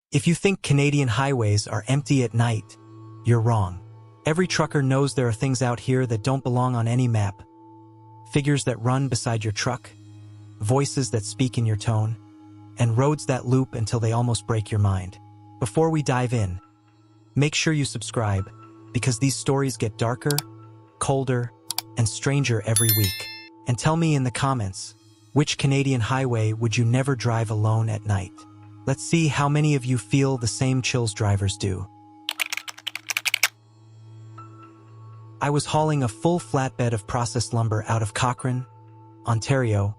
If you think Canadian highways are empty at night, you're wrong. Every trucker knows there are things out here that don't belong on any map. Figures that run beside your truck, voices that speak in your tone, and roads that loop until they almost break your mind. Before we dive in, make sure you subscribe, because these stories get darker, colder, and stranger every week. And tell me in the comments, which Canadian highway would you never drive alone at night? Let's see how many of you feel the same chills drivers do. I was hauling a full flatbed of processed lumber out of Cochrane, Ontario,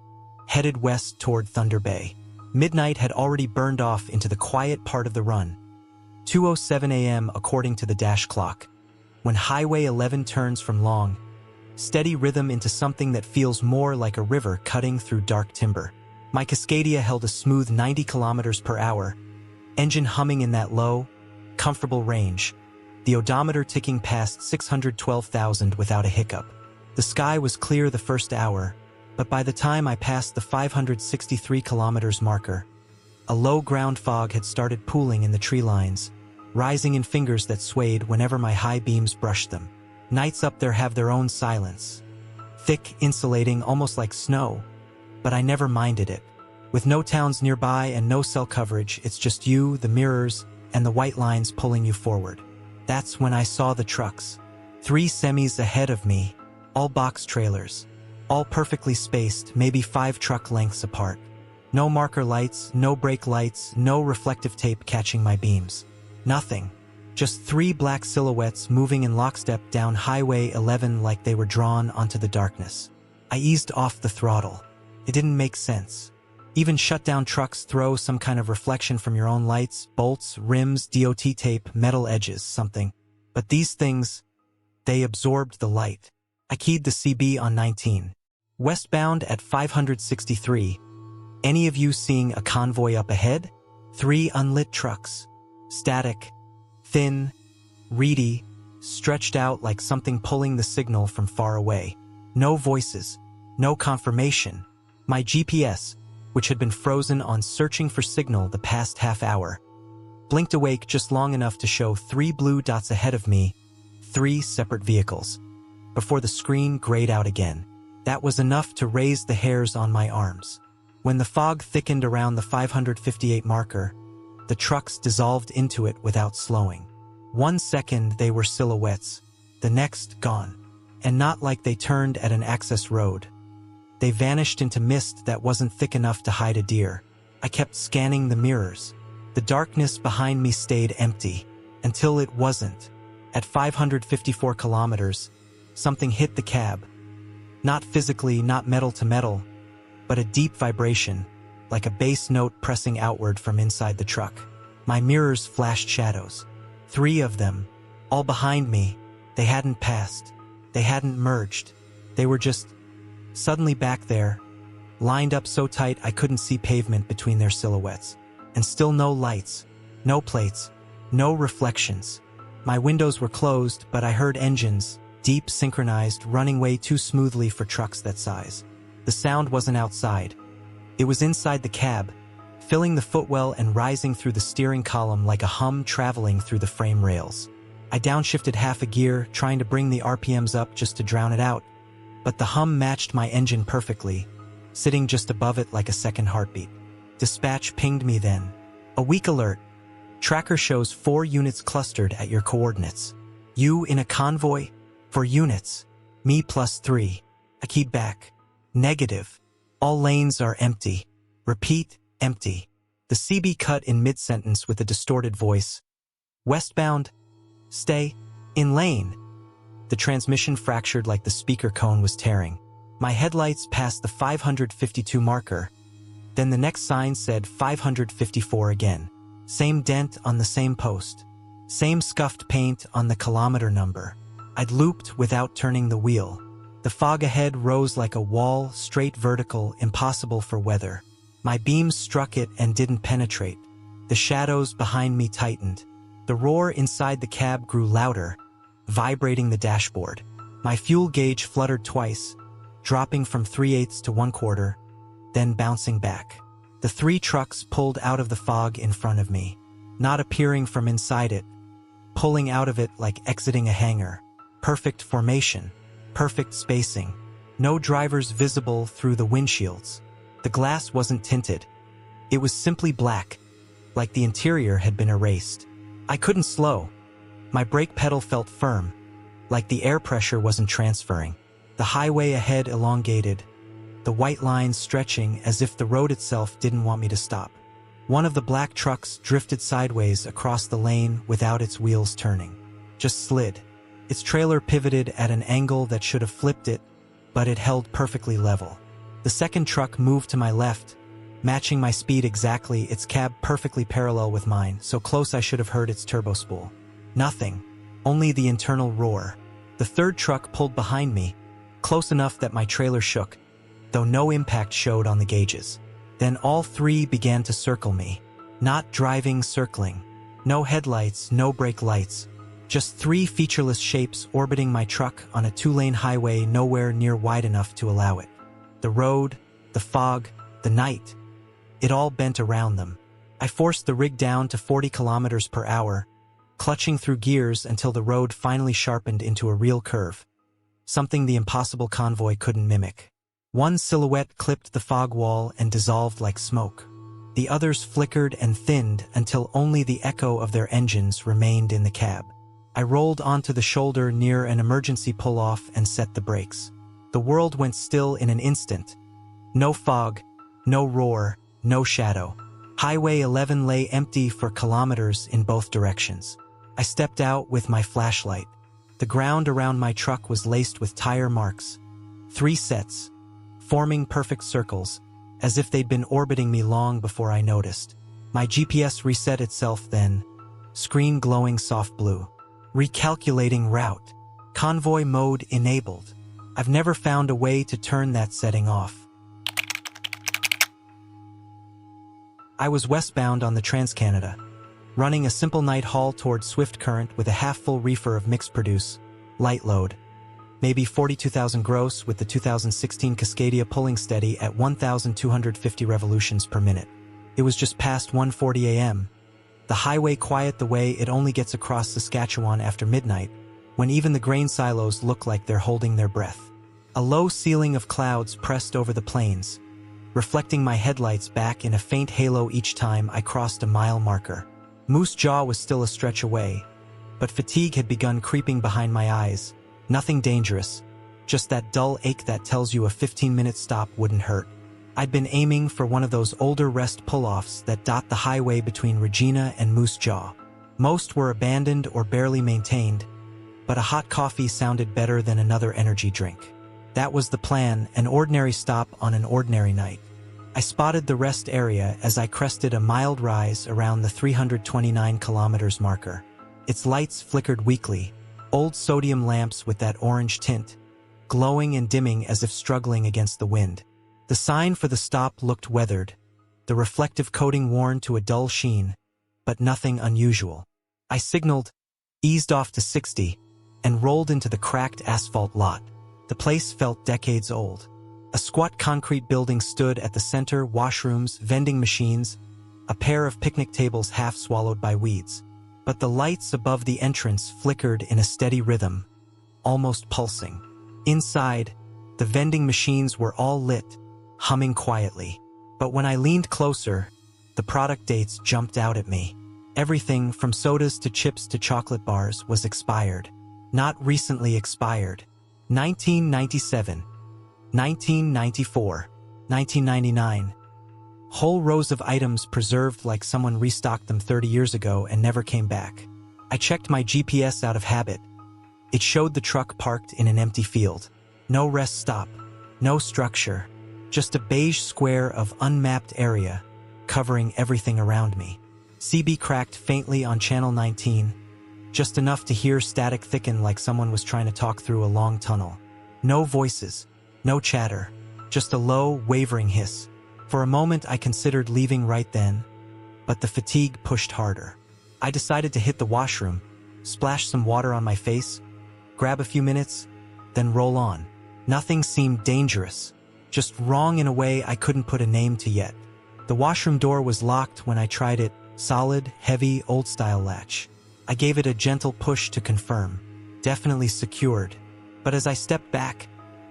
headed west toward Thunder Bay. Midnight had already burned off into the quiet part of the run, 2:07 a.m. according to the dash clock, when Highway 11 turns from long, steady rhythm into something that feels more like a river cutting through dark timber. My Cascadia held a smooth 90 kilometers per hour, engine humming in that low, comfortable range, the odometer ticking past 612,000 without a hiccup. The sky was clear the first hour, but by the time I passed the 563 kilometers marker, a low ground fog had started pooling in the tree lines, rising in fingers that swayed whenever my high beams brushed them. Nights up there have their own silence, thick, insulating, almost like snow, but I never minded it. With no towns nearby and no cell coverage, it's just you, the mirrors, and the white lines pulling you forward. That's when I saw the trucks. 3 semis ahead of me, all box trailers, all perfectly spaced, maybe 5 truck lengths apart. No marker lights, no brake lights, no reflective tape catching my beams. Nothing. Just 3 black silhouettes moving in lockstep down Highway 11 like they were drawn onto the darkness. I eased off the throttle. It didn't make sense. Even shut-down trucks throw some kind of reflection from your own lights, bolts, rims, DOT tape, metal edges, something. But these things, they absorbed the light. I keyed the CB on 19. Westbound at 563. Any of you seeing a convoy up ahead? 3 unlit trucks. Static, thin, reedy, stretched out like something pulling the signal from far away. No voices, no confirmation. My GPS, which had been frozen on searching for signal the past half hour, blinked awake just long enough to show 3 blue dots ahead of me, 3 separate vehicles, before the screen grayed out again. That was enough to raise the hairs on my arms. When the fog thickened around the 558 marker, the trucks dissolved into it without slowing. 1 second they were silhouettes, the next gone. And not like they turned at an access road. They vanished into mist that wasn't thick enough to hide a deer. I kept scanning the mirrors. The darkness behind me stayed empty, until it wasn't. At 554 kilometers, something hit the cab. Not physically, not metal to metal, but a deep vibration, like a bass note pressing outward from inside the truck. My mirrors flashed shadows. 3 of them, all behind me. They hadn't passed. They hadn't merged. They were just suddenly back there, lined up so tight I couldn't see pavement between their silhouettes. And still no lights, no plates, no reflections. My windows were closed, but I heard engines, deep, synchronized, running way too smoothly for trucks that size. The sound wasn't outside. It was inside the cab, filling the footwell and rising through the steering column like a hum traveling through the frame rails. I downshifted half a gear, trying to bring the RPMs up just to drown it out, but the hum matched my engine perfectly, sitting just above it like a second heartbeat. Dispatch pinged me then. A weak alert. Tracker shows 4 units clustered at your coordinates. You in a convoy? 4 units. Me plus 3. I keyed back. Negative. All lanes are empty. Repeat, empty. The CB cut in mid-sentence with a distorted voice. Westbound? Stay. In lane. The transmission fractured like the speaker cone was tearing. My headlights passed the 552 marker. Then the next sign said 554 again. Same dent on the same post. Same scuffed paint on the kilometer number. I'd looped without turning the wheel. The fog ahead rose like a wall, straight vertical, impossible for weather. My beams struck it and didn't penetrate. The shadows behind me tightened. The roar inside the cab grew louder, vibrating the dashboard. My fuel gauge fluttered twice, dropping from 3/8 to 1/4, then bouncing back. The 3 trucks pulled out of the fog in front of me. not appearing from inside it, pulling out of it like exiting a hangar. Perfect formation, perfect spacing, no drivers visible through the windshields. The glass wasn't tinted. It was simply black, like the interior had been erased. I couldn't slow. My brake pedal felt firm, like the air pressure wasn't transferring. The highway ahead elongated, the white lines stretching as if the road itself didn't want me to stop. One of the black trucks drifted sideways across the lane without its wheels turning. Just slid. Its trailer pivoted at an angle that should have flipped it, but it held perfectly level. The second truck moved to my left, matching my speed exactly, its cab perfectly parallel with mine, so close I should have heard its turbo spool. Nothing. Only the internal roar. The third truck pulled behind me, close enough that my trailer shook, though no impact showed on the gauges. Then all three began to circle me. Not driving, circling. No headlights, no brake lights. Just three featureless shapes orbiting my truck on a two-lane highway nowhere near wide enough to allow it. The road, the fog, the night. It all bent around them. I forced the rig down to 40 kilometers per hour, clutching through gears until the road finally sharpened into a real curve. Something the impossible convoy couldn't mimic. One silhouette clipped the fog wall and dissolved like smoke. The others flickered and thinned until only the echo of their engines remained in the cab. I rolled onto the shoulder near an emergency pull-off and set the brakes. The world went still in an instant. No fog, no roar, no shadow. Highway 11 lay empty for kilometers in both directions. I stepped out with my flashlight. The ground around my truck was laced with tire marks. 3 sets, forming perfect circles, as if they'd been orbiting me long before I noticed. My GPS reset itself then, screen glowing soft blue. Recalculating route. Convoy mode enabled. I've never found a way to turn that setting off. I was westbound on the Trans-Canada, running a simple night haul toward Swift Current with a half-full reefer of mixed produce, light load. Maybe 42,000 gross with the 2016 Cascadia pulling steady at 1,250 revolutions per minute. It was just past 1:40 a.m. The highway quiet the way it only gets across Saskatchewan after midnight, when even the grain silos look like they're holding their breath. A low ceiling of clouds pressed over the plains, reflecting my headlights back in a faint halo each time I crossed a mile marker. Moose Jaw was still a stretch away, but fatigue had begun creeping behind my eyes. Nothing dangerous, just that dull ache that tells you a 15-minute stop wouldn't hurt. I'd been aiming for one of those older rest pull-offs that dot the highway between Regina and Moose Jaw. Most were abandoned or barely maintained, but a hot coffee sounded better than another energy drink. That was the plan, an ordinary stop on an ordinary night. I spotted the rest area as I crested a mild rise around the 329 kilometers marker. Its lights flickered weakly, old sodium lamps with that orange tint, glowing and dimming as if struggling against the wind. The sign for the stop looked weathered, the reflective coating worn to a dull sheen, but nothing unusual. I signaled, eased off to 60, and rolled into the cracked asphalt lot. The place felt decades old. A squat concrete building stood at the center, washrooms, vending machines, a pair of picnic tables half swallowed by weeds. But the lights above the entrance flickered in a steady rhythm, almost pulsing. Inside, the vending machines were all lit, humming quietly. But when I leaned closer, the product dates jumped out at me. Everything from sodas to chips to chocolate bars was expired. Not recently expired. 1997, 1994, 1999. Whole rows of items preserved like someone restocked them 30 years ago and never came back. I checked my GPS out of habit. It showed the truck parked in an empty field. No rest stop, no structure, just a beige square of unmapped area covering everything around me. CB cracked faintly on channel 19, just enough to hear static thicken like someone was trying to talk through a long tunnel. No voices, no chatter, just a low, wavering hiss. For a moment I considered leaving right then, but the fatigue pushed harder. I decided to hit the washroom, splash some water on my face, grab a few minutes, then roll on. Nothing seemed dangerous, just wrong in a way I couldn't put a name to yet. The washroom door was locked when I tried it Solid, heavy, old-style latch. I gave it a gentle push to confirm. Definitely secured. But as I stepped back,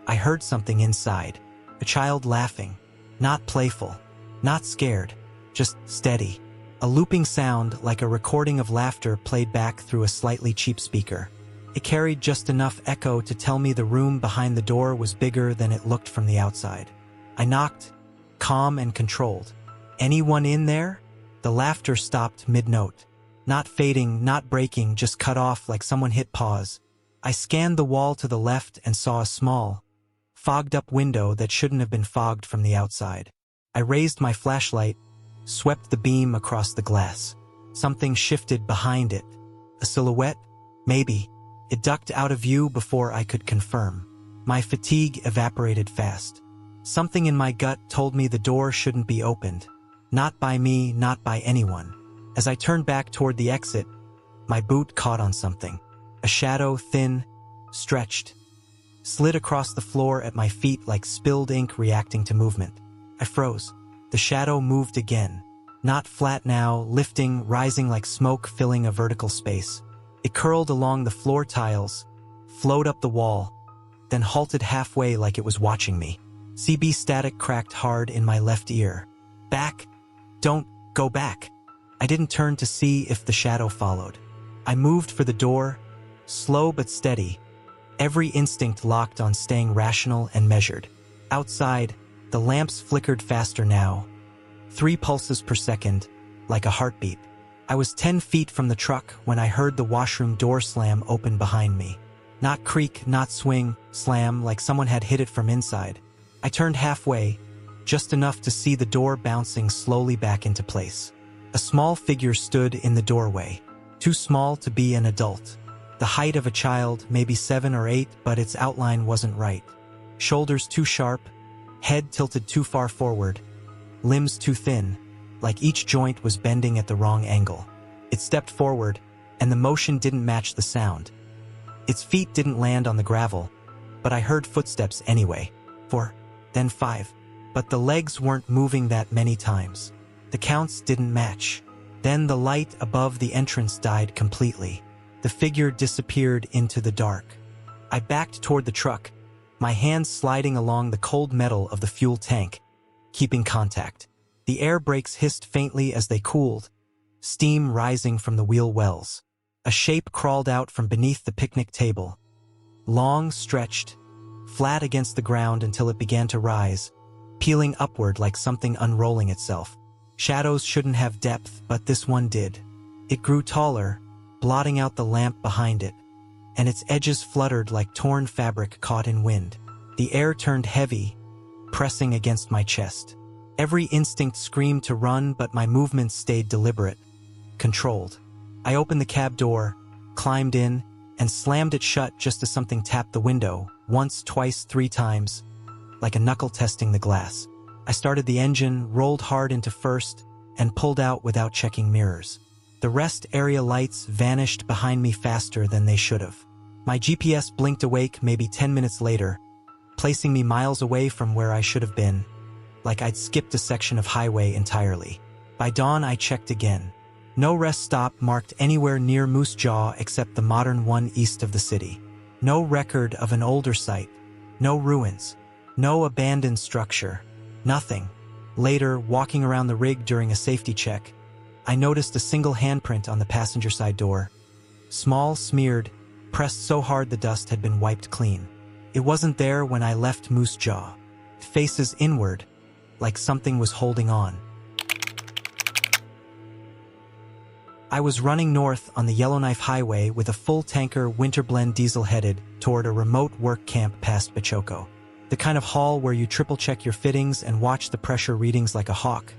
I heard something inside. A child laughing. Not playful. Not scared. Just steady. A looping sound like a recording of laughter played back through a slightly cheap speaker. It carried just enough echo to tell me the room behind the door was bigger than it looked from the outside. I knocked, calm and controlled. "Anyone in there?" The laughter stopped mid-note. Not fading, not breaking, just cut off like someone hit pause. I scanned the wall to the left and saw a small, fogged-up window that shouldn't have been fogged from the outside. I raised my flashlight, swept the beam across the glass. Something shifted behind it. A silhouette? Maybe. It ducked out of view before I could confirm. My fatigue evaporated fast. Something in my gut told me the door shouldn't be opened. Not by me, not by anyone. As I turned back toward the exit, my boot caught on something. A shadow, thin, stretched, slid across the floor at my feet like spilled ink reacting to movement. I froze. The shadow moved again. Not flat now, lifting, rising like smoke filling a vertical space. It curled along the floor tiles, flowed up the wall, then halted halfway like it was watching me. CB static cracked hard in my left ear. Back. Don't go back. I didn't turn to see if the shadow followed. I moved for the door, slow but steady, every instinct locked on staying rational and measured. Outside, the lamps flickered faster now, 3 pulses per second, like a heartbeat. I was 10 feet from the truck when I heard the washroom door slam open behind me. Not creak, not swing, slam like someone had hit it from inside. I turned halfway, just enough to see the door bouncing slowly back into place. A small figure stood in the doorway, too small to be an adult. The height of a child, maybe 7 or 8, but its outline wasn't right. Shoulders too sharp, head tilted too far forward, limbs too thin, like each joint was bending at the wrong angle. It stepped forward, and the motion didn't match the sound. Its feet didn't land on the gravel, but I heard footsteps anyway. 4, then 5. But the legs weren't moving that many times. The counts didn't match. Then the light above the entrance died completely. The figure disappeared into the dark. I backed toward the truck, my hands sliding along the cold metal of the fuel tank, keeping contact. The air brakes hissed faintly as they cooled, steam rising from the wheel wells. A shape crawled out from beneath the picnic table. Long, stretched, flat against the ground until it began to rise, peeling upward like something unrolling itself. Shadows shouldn't have depth, but this one did. It grew taller, blotting out the lamp behind it, and its edges fluttered like torn fabric caught in wind. The air turned heavy, pressing against my chest. Every instinct screamed to run, but my movements stayed deliberate, controlled. I opened the cab door, climbed in, and slammed it shut just as something tapped the window, once, twice, 3 times, like a knuckle testing the glass. I started the engine, rolled hard into first, and pulled out without checking mirrors. The rest area lights vanished behind me faster than they should have. My GPS blinked awake maybe 10 minutes later, placing me miles away from where I should have been, like I'd skipped a section of highway entirely. By dawn, I checked again. No rest stop marked anywhere near Moose Jaw except the modern one east of the city. No record of an older site. No ruins. No abandoned structure. Nothing. Later, walking around the rig during a safety check, I noticed a single handprint on the passenger side door. Small, smeared, pressed so hard the dust had been wiped clean. It wasn't there when I left Moose Jaw. Faces inward, like something was holding on. I was running north on the Yellowknife Highway with a full-tanker winter-blend diesel headed toward a remote work camp past Bachoco. The kind of haul where you triple-check your fittings and watch the pressure readings like a hawk,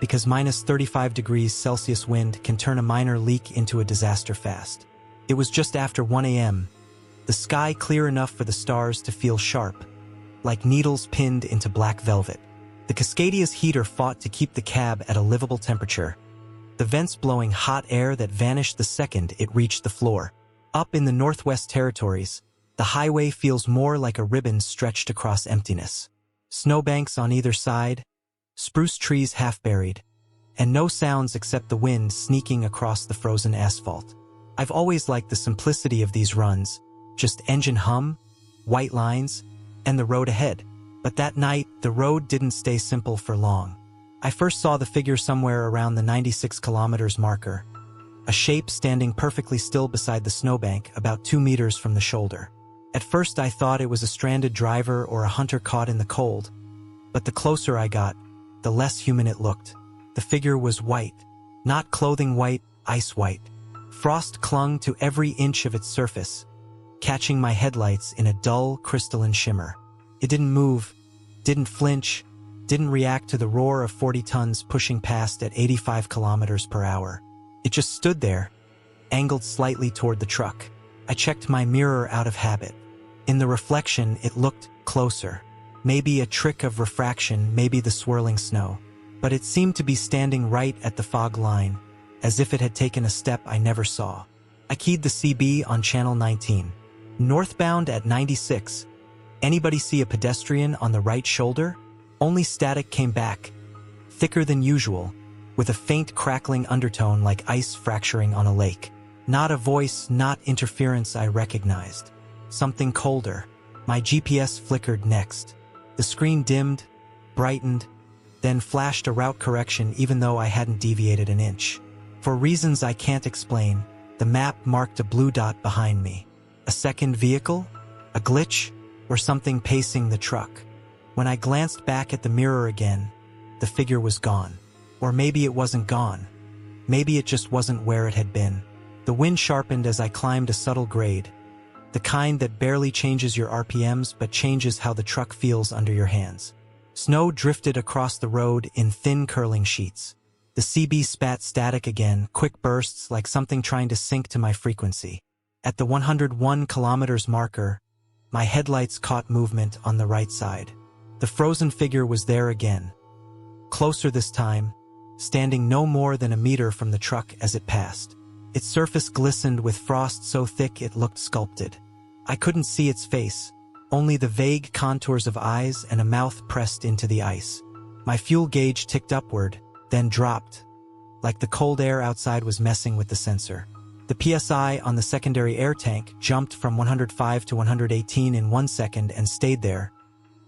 because minus 35 degrees Celsius wind can turn a minor leak into a disaster fast. It was just after 1 a.m., the sky clear enough for the stars to feel sharp, like needles pinned into black velvet. The Cascadia's heater fought to keep the cab at a livable temperature, the vents blowing hot air that vanished the second it reached the floor. Up in the Northwest Territories, the highway feels more like a ribbon stretched across emptiness. Snowbanks on either side, spruce trees half buried, and no sounds except the wind sneaking across the frozen asphalt. I've always liked the simplicity of these runs, just engine hum, white lines, and the road ahead. But that night, the road didn't stay simple for long. I first saw the figure somewhere around the 96 kilometers marker, a shape standing perfectly still beside the snowbank about 2 meters from the shoulder. At first I thought it was a stranded driver or a hunter caught in the cold, but the closer I got, the less human it looked. The figure was white, not clothing white, ice white. Frost clung to every inch of its surface, catching my headlights in a dull, crystalline shimmer. It didn't move, didn't flinch, didn't react to the roar of 40 tons pushing past at 85 kilometers per hour. It just stood there, angled slightly toward the truck. I checked my mirror out of habit. In the reflection, it looked closer. Maybe a trick of refraction, maybe the swirling snow. But it seemed to be standing right at the fog line, as if it had taken a step I never saw. I keyed the CB on channel 19. Northbound at 96. Anybody see a pedestrian on the right shoulder? Only static came back, thicker than usual, with a faint crackling undertone like ice fracturing on a lake. Not a voice, not interference I recognized. Something colder. My GPS flickered next. The screen dimmed, brightened, then flashed a route correction even though I hadn't deviated an inch. For reasons I can't explain, the map marked a blue dot behind me. A second vehicle? A glitch? Or something pacing the truck? When I glanced back at the mirror again, the figure was gone. Or maybe it wasn't gone. Maybe it just wasn't where it had been. The wind sharpened as I climbed a subtle grade, the kind that barely changes your RPMs but changes how the truck feels under your hands. Snow drifted across the road in thin curling sheets. The CB spat static again, quick bursts like something trying to sync to my frequency. At the 101 kilometers marker, my headlights caught movement on the right side. The frozen figure was there again. Closer this time, standing no more than a meter from the truck as it passed. Its surface glistened with frost so thick it looked sculpted. I couldn't see its face, only the vague contours of eyes and a mouth pressed into the ice. My fuel gauge ticked upward, then dropped, like the cold air outside was messing with the sensor. The PSI on the secondary air tank jumped from 105 to 118 in 1 second and stayed there,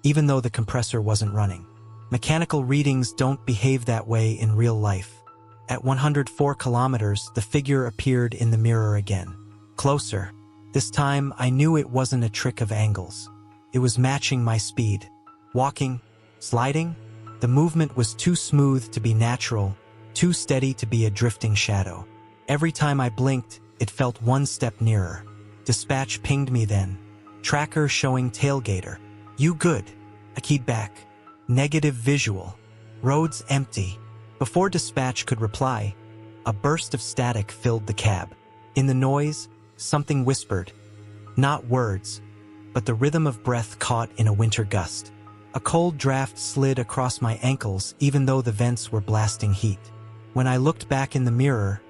even though the compressor wasn't running. Mechanical readings don't behave that way in real life. At 104 kilometers, the figure appeared in the mirror again. Closer. This time, I knew it wasn't a trick of angles. It was matching my speed. Walking, sliding. The movement was too smooth to be natural, too steady to be a drifting shadow. Every time I blinked, it felt one step nearer. Dispatch pinged me then. Tracker showing tailgater. You good? I keyed back. Negative visual. Roads empty. Before dispatch could reply, a burst of static filled the cab. In the noise, something whispered. Not words, but the rhythm of breath caught in a winter gust. A cold draft slid across my ankles even though the vents were blasting heat. When I looked back in the mirror,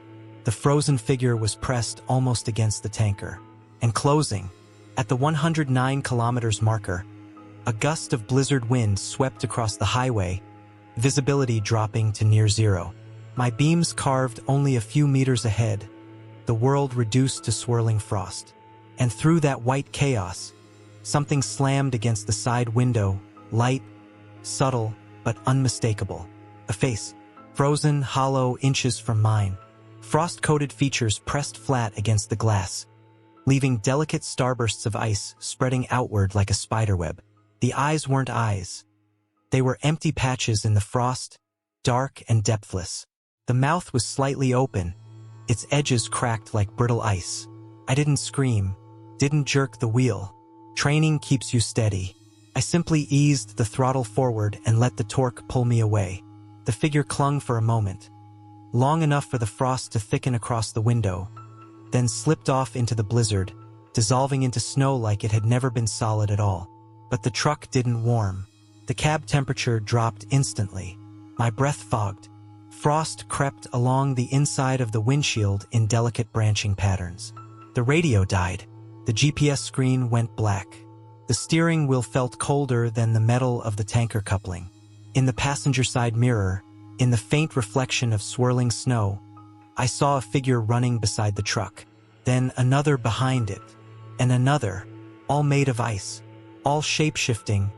the frozen figure was pressed almost against the tanker. And closing. At the 109 kilometers marker, a gust of blizzard wind swept across the highway, visibility dropping to near zero. My beams carved only a few meters ahead, the world reduced to swirling frost. And through that white chaos, something slammed against the side window, light, subtle, but unmistakable. A face, frozen, hollow, inches from mine. Frost-coated features pressed flat against the glass, leaving delicate starbursts of ice spreading outward like a spiderweb. The eyes weren't eyes. They were empty patches in the frost, dark and depthless. The mouth was slightly open, its edges cracked like brittle ice. I didn't scream, didn't jerk the wheel. Training keeps you steady. I simply eased the throttle forward and let the torque pull me away. The figure clung for a moment, long enough for the frost to thicken across the window, then slipped off into the blizzard, dissolving into snow like it had never been solid at all. But the truck didn't warm. The cab temperature dropped instantly. My breath fogged. Frost crept along the inside of the windshield in delicate branching patterns. The radio died. The GPS screen went black. The steering wheel felt colder than the metal of the tanker coupling. In the passenger side mirror, In the faint reflection of swirling snow, I saw a figure running beside the truck, then another behind it, and another, all made of ice, all shape-shifting,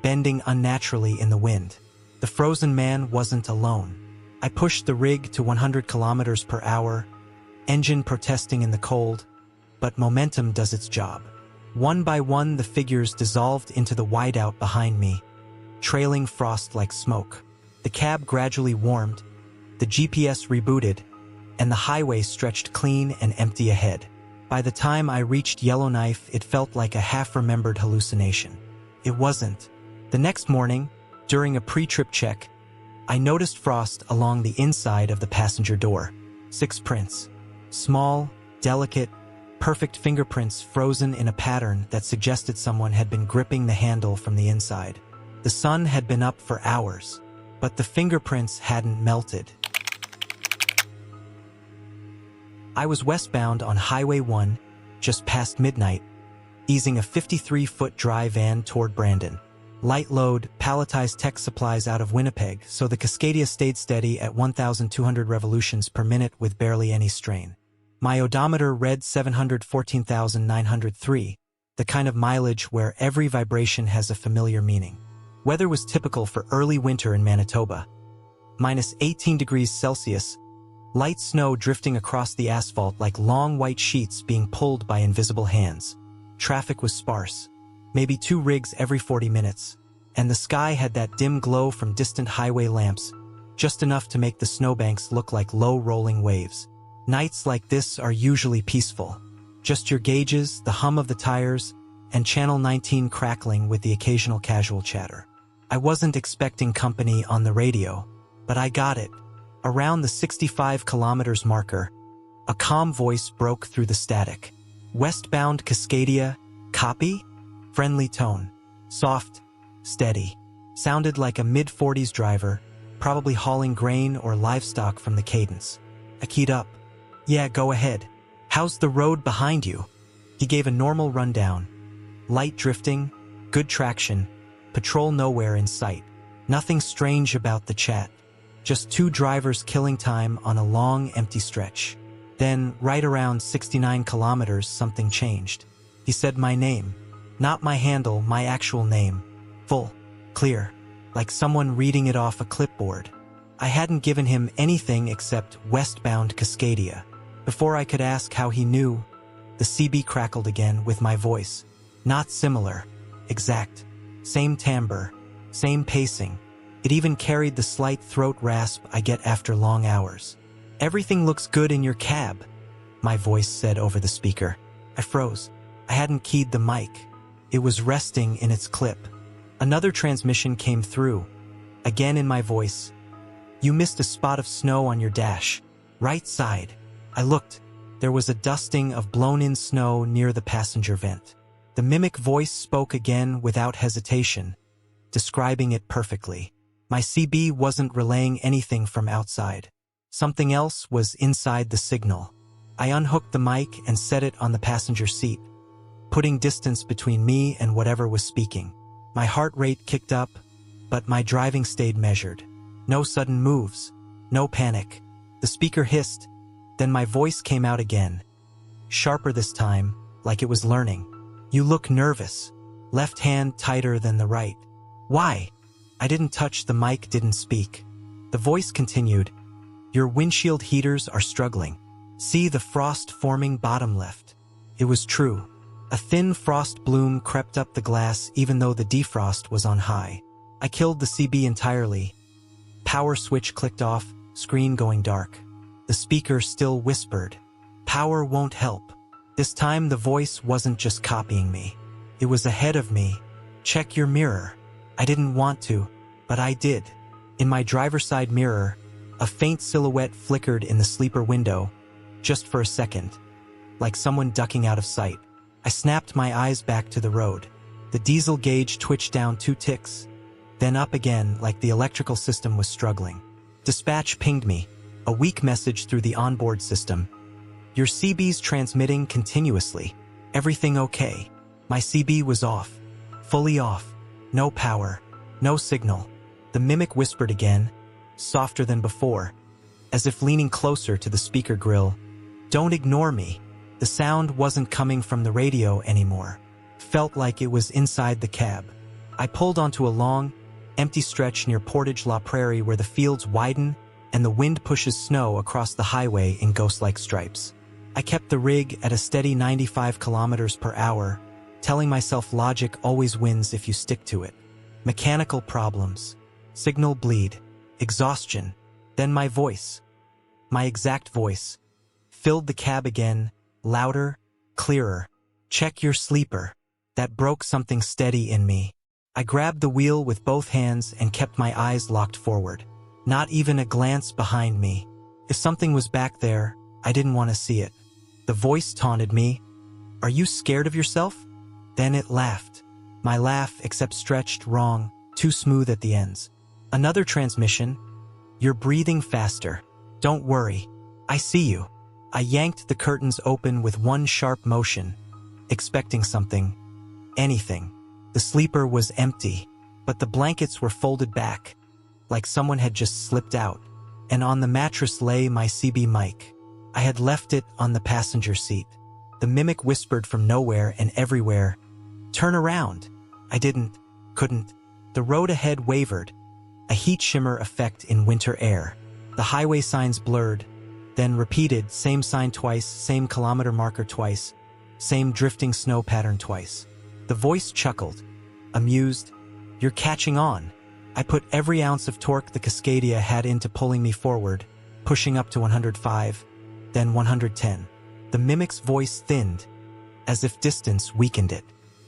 bending unnaturally in the wind. The frozen man wasn't alone. I pushed the rig to 100 kilometers per hour, engine protesting in the cold, but momentum does its job. One by one, the figures dissolved into the whiteout behind me, trailing frost like smoke. The cab gradually warmed, the GPS rebooted, and the highway stretched clean and empty ahead. By the time I reached Yellowknife, it felt like a half-remembered hallucination. It wasn't. The next morning, during a pre-trip check, I noticed frost along the inside of the passenger door. 6 prints. Small, delicate, perfect fingerprints frozen in a pattern that suggested someone had been gripping the handle from the inside. The sun had been up for hours, but the fingerprints hadn't melted. I was westbound on Highway 1, just past midnight, easing a 53-foot dry van toward Brandon. Light load, palletized tech supplies out of Winnipeg, so the Cascadia stayed steady at 1,200 revolutions per minute with barely any strain. My odometer read 714,903, the kind of mileage where every vibration has a familiar meaning. Weather was typical for early winter in Manitoba. Minus 18 degrees Celsius, light snow drifting across the asphalt like long white sheets being pulled by invisible hands. Traffic was sparse, maybe 2 rigs every 40 minutes, and the sky had that dim glow from distant highway lamps, just enough to make the snowbanks look like low rolling waves. Nights like this are usually peaceful. Just your gauges, the hum of the tires, and Channel 19 crackling with the occasional casual chatter. I wasn't expecting company on the radio, but I got it. Around the 65 kilometers marker, a calm voice broke through the static. Westbound Cascadia, copy? Friendly tone. Soft, steady. Sounded like a mid-40s driver, probably hauling grain or livestock from the cadence. I keyed up. Yeah, go ahead. How's the road behind you? He gave a normal rundown. Light drifting, good traction, patrol nowhere in sight. Nothing strange about the chat. Just 2 drivers killing time on a long, empty stretch. Then, right around 69 kilometers, something changed. He said my name. Not my handle, my actual name. Full. Clear. Like someone reading it off a clipboard. I hadn't given him anything except westbound Cascadia. Before I could ask how he knew, the CB crackled again with my voice. Not similar. Exact. Same timbre. Same pacing. It even carried the slight throat rasp I get after long hours. Everything looks good in your cab, my voice said over the speaker. I froze. I hadn't keyed the mic. It was resting in its clip. Another transmission came through, again in my voice. You missed a spot of snow on your dash. Right side. I looked. There was a dusting of blown-in snow near the passenger vent. The mimic voice spoke again without hesitation, describing it perfectly. My CB wasn't relaying anything from outside. Something else was inside the signal. I unhooked the mic and set it on the passenger seat, putting distance between me and whatever was speaking. My heart rate kicked up, but my driving stayed measured. No sudden moves, no panic. The speaker hissed, then my voice came out again. Sharper this time, like it was learning. You look nervous. Left hand tighter than the right. Why? I didn't touch the mic, didn't speak. The voice continued. Your windshield heaters are struggling. See the frost forming bottom left. It was true. A thin frost bloom crept up the glass even though the defrost was on high. I killed the CB entirely. Power switch clicked off, screen going dark. The speaker still whispered. Power won't help. This time the voice wasn't just copying me. It was ahead of me. Check your mirror. I didn't want to, but I did. In my driver's side mirror, a faint silhouette flickered in the sleeper window, just for a second, like someone ducking out of sight. I snapped my eyes back to the road. The diesel gauge twitched down 2 ticks, then up again like the electrical system was struggling. Dispatch pinged me, a weak message through the onboard system. Your CB's transmitting continuously. Everything okay? My CB was off. Fully off. No power. No signal. The mimic whispered again. softer than before, as if leaning closer to the speaker grill. "Don't ignore me." The sound wasn't coming from the radio anymore. Felt like it was inside the cab. I pulled onto a long, empty stretch near Portage La Prairie where the fields widen and the wind pushes snow across the highway in ghost-like stripes. I kept the rig at a steady 95 kilometers per hour, telling myself logic always wins if you stick to it. Mechanical problems, signal bleed, exhaustion, then my voice, my exact voice, filled the cab again, louder, clearer. "Check your sleeper." That broke something steady in me. I grabbed the wheel with both hands and kept my eyes locked forward. Not even a glance behind me. If something was back there, I didn't want to see it. The voice taunted me. "Are you scared of yourself?" Then it laughed. My laugh, except stretched wrong, too smooth at the ends. Another transmission. "You're breathing faster. Don't worry. I see you." I yanked the curtains open with one sharp motion, expecting something. Anything. The sleeper was empty, but the blankets were folded back, like someone had just slipped out, and on the mattress lay my CB mic. I had left it on the passenger seat. The mimic whispered from nowhere and everywhere, "Turn around." I couldn't. The road ahead wavered, a heat shimmer effect in winter air. The highway signs blurred, then repeated, same sign twice, same kilometer marker twice, same drifting snow pattern twice. The voice chuckled, amused. "You're catching on." I put every ounce of torque the Cascadia had into pulling me forward, pushing up to 105, then 110. The mimic's voice thinned, as if distance weakened it.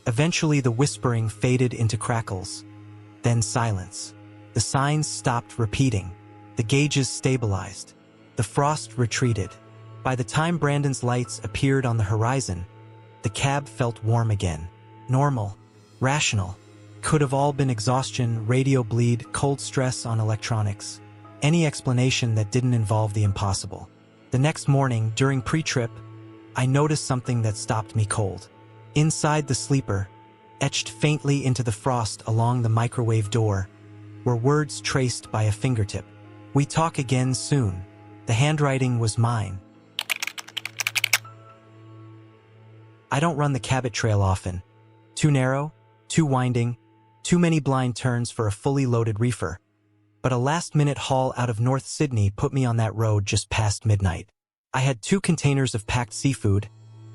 Eventually the whispering faded into crackles, then silence. The signs stopped repeating. The gauges stabilized. The frost retreated. By the time Brandon's lights appeared on the horizon, the cab felt warm again. Normal, rational. Could have all been exhaustion, radio bleed, cold stress on electronics. Any explanation that didn't involve the impossible. The next morning, during pre-trip, I noticed something that stopped me cold. Inside the sleeper, etched faintly into the frost along the microwave door, were words traced by a fingertip. "We talk again soon." The handwriting was mine. I don't run the Cabot Trail often. Too narrow, too winding, too many blind turns for a fully loaded reefer. But a last-minute haul out of North Sydney put me on that road just past midnight. I had 2 containers of packed seafood,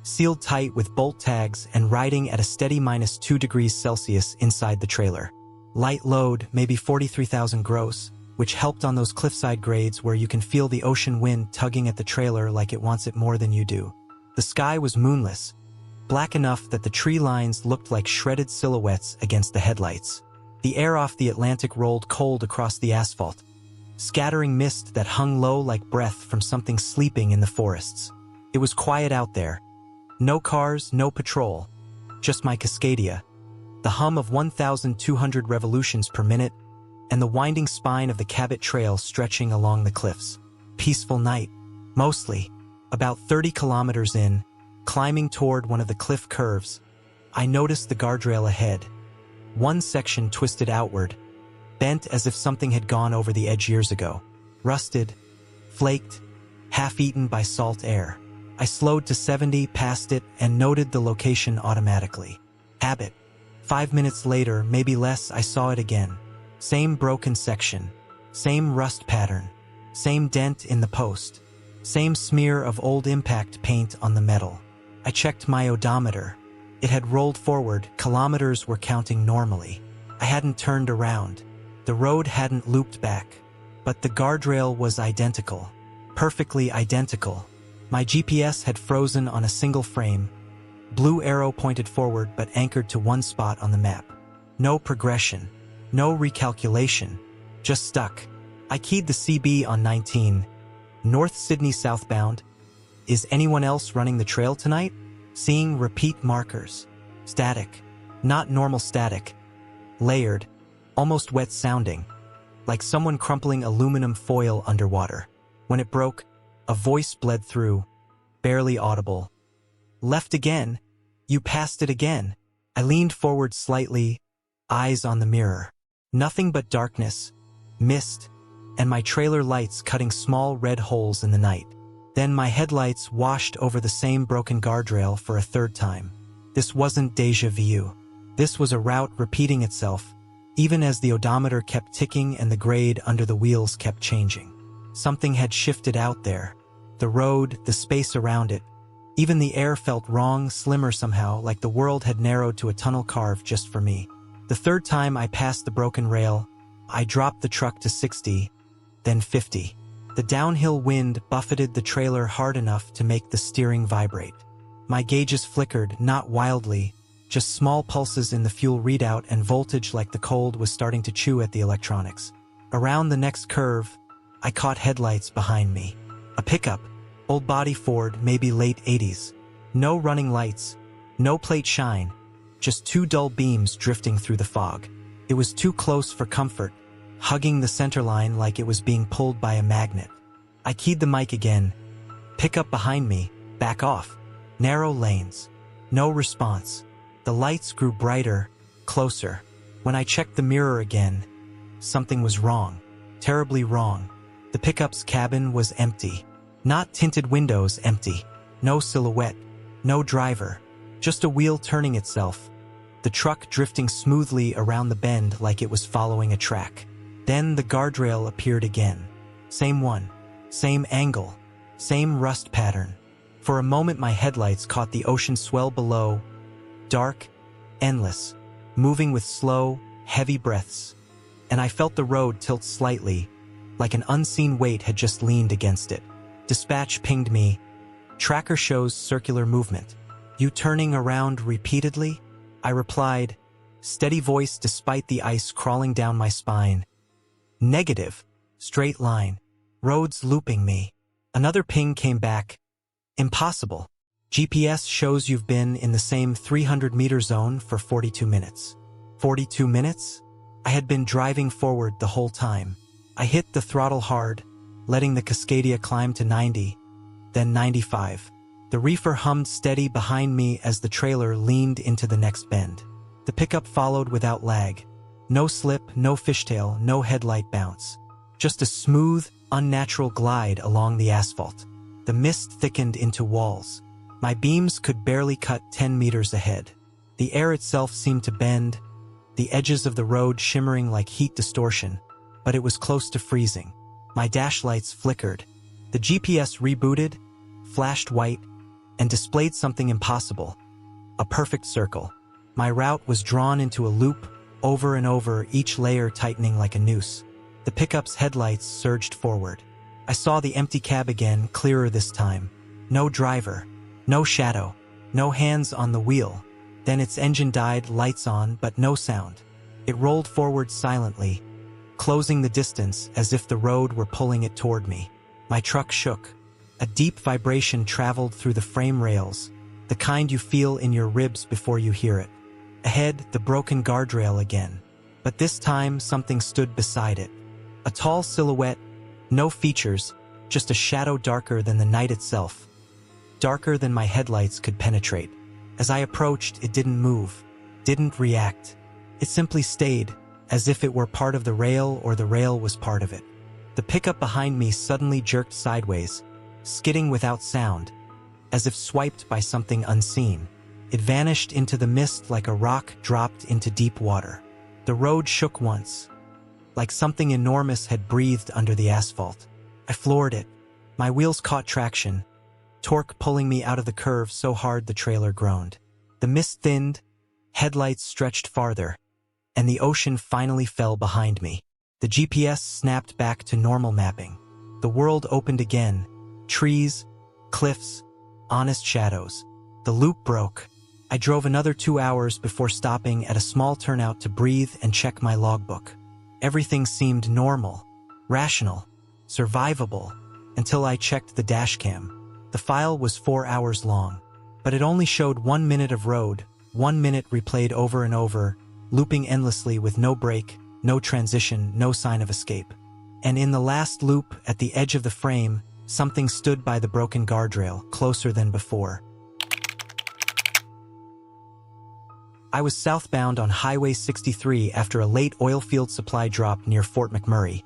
sealed tight with bolt tags and riding at a steady -2 degrees Celsius inside the trailer. Light load, maybe 43,000 gross, which helped on those cliffside grades where you can feel the ocean wind tugging at the trailer like it wants it more than you do. The sky was moonless, black enough that the tree lines looked like shredded silhouettes against the headlights. The air off the Atlantic rolled cold across the asphalt, scattering mist that hung low like breath from something sleeping in the forests. It was quiet out there. No cars, no patrol, just my Cascadia, the hum of 1,200 revolutions per minute, and the winding spine of the Cabot Trail stretching along the cliffs. Peaceful night, mostly. About 30 kilometers in, climbing toward one of the cliff curves, I noticed the guardrail ahead. One section twisted outward, bent as if something had gone over the edge years ago. Rusted, flaked, half-eaten by salt air. I slowed to 70 past it and noted the location automatically. Habit. 5 minutes later, maybe less, I saw it again. Same broken section, same rust pattern, same dent in the post, same smear of old impact paint on the metal. I checked my odometer. It had rolled forward, kilometers were counting normally. I hadn't turned around. The road hadn't looped back. But the guardrail was identical. Perfectly identical. My GPS had frozen on a single frame. Blue arrow pointed forward but anchored to one spot on the map. No progression. No recalculation. Just stuck. I keyed the CB on 19. North Sydney southbound. Is anyone else running the trail tonight? Seeing repeat markers. Static. Not normal static. Layered. Almost wet sounding. Like someone crumpling aluminum foil underwater. When it broke, a voice bled through. Barely audible. Left again. You passed it again. I leaned forward slightly, eyes on the mirror. Nothing but darkness, mist, and my trailer lights cutting small red holes in the night. Then my headlights washed over the same broken guardrail for a third time. This wasn't déjà vu. This was a route repeating itself, even as the odometer kept ticking and the grade under the wheels kept changing. Something had shifted out there. The road, the space around it. Even the air felt wrong, slimmer somehow, like the world had narrowed to a tunnel carved just for me. The third time I passed the broken rail, I dropped the truck to 60, then 50. The downhill wind buffeted the trailer hard enough to make the steering vibrate. My gauges flickered, not wildly, just small pulses in the fuel readout and voltage like the cold was starting to chew at the electronics. Around the next curve, I caught headlights behind me. A pickup, old body Ford, maybe late 80s. No running lights, no plate shine, just two dull beams drifting through the fog. It was too close for comfort, hugging the center line like it was being pulled by a magnet. I keyed the mic again. Pickup behind me, back off. Narrow lanes. No response. The lights grew brighter, closer. When I checked the mirror again, something was wrong. Terribly wrong. The pickup's cabin was empty. Not tinted windows, empty. No silhouette. No driver. Just a wheel turning itself. The truck drifting smoothly around the bend like it was following a track. Then the guardrail appeared again. Same one. Same angle. Same rust pattern. For a moment my headlights caught the ocean swell below. Dark, endless, moving with slow, heavy breaths. And I felt the road tilt slightly, like an unseen weight had just leaned against it. Dispatch pinged me. Tracker shows circular movement. You turning around repeatedly? I replied, steady voice despite the ice crawling down my spine. Negative. Straight line. Roads looping me. Another ping came back. Impossible. GPS shows you've been in the same 300-meter zone for 42 minutes. 42 minutes? I had been driving forward the whole time. I hit the throttle hard, letting the Cascadia climb to 90, then 95. The reefer hummed steady behind me as the trailer leaned into the next bend. The pickup followed without lag. No slip, no fishtail, no headlight bounce. Just a smooth, unnatural glide along the asphalt. The mist thickened into walls. My beams could barely cut 10 meters ahead. The air itself seemed to bend, the edges of the road shimmering like heat distortion, but it was close to freezing. My dash lights flickered. The GPS rebooted, flashed white, and displayed something impossible. A perfect circle. My route was drawn into a loop, over and over, each layer tightening like a noose. The pickup's headlights surged forward. I saw the empty cab again, clearer this time. No driver. No shadow, no hands on the wheel. Then its engine died, lights on, but no sound. It rolled forward silently, closing the distance as if the road were pulling it toward me. My truck shook. A deep vibration traveled through the frame rails, the kind you feel in your ribs before you hear it. Ahead, the broken guardrail again. But this time, something stood beside it. A tall silhouette, no features, just a shadow darker than the night itself. Darker than my headlights could penetrate. As I approached, it didn't move, didn't react. It simply stayed, as if it were part of the rail or the rail was part of it. The pickup behind me suddenly jerked sideways, skidding without sound, as if swiped by something unseen. It vanished into the mist like a rock dropped into deep water. The road shook once, like something enormous had breathed under the asphalt. I floored it. My wheels caught traction, torque pulling me out of the curve so hard the trailer groaned. The mist thinned, headlights stretched farther, and the ocean finally fell behind me. The GPS snapped back to normal mapping. The world opened again. Trees, cliffs, honest shadows. The loop broke. I drove another 2 hours before stopping at a small turnout to breathe and check my logbook. Everything seemed normal, rational, survivable, until I checked the dashcam. The file was 4 hours long, but it only showed 1 minute of road, 1 minute replayed over and over, looping endlessly with no break, no transition, no sign of escape. And in the last loop, at the edge of the frame, something stood by the broken guardrail, closer than before. I was southbound on Highway 63 after a late oilfield supply drop near Fort McMurray.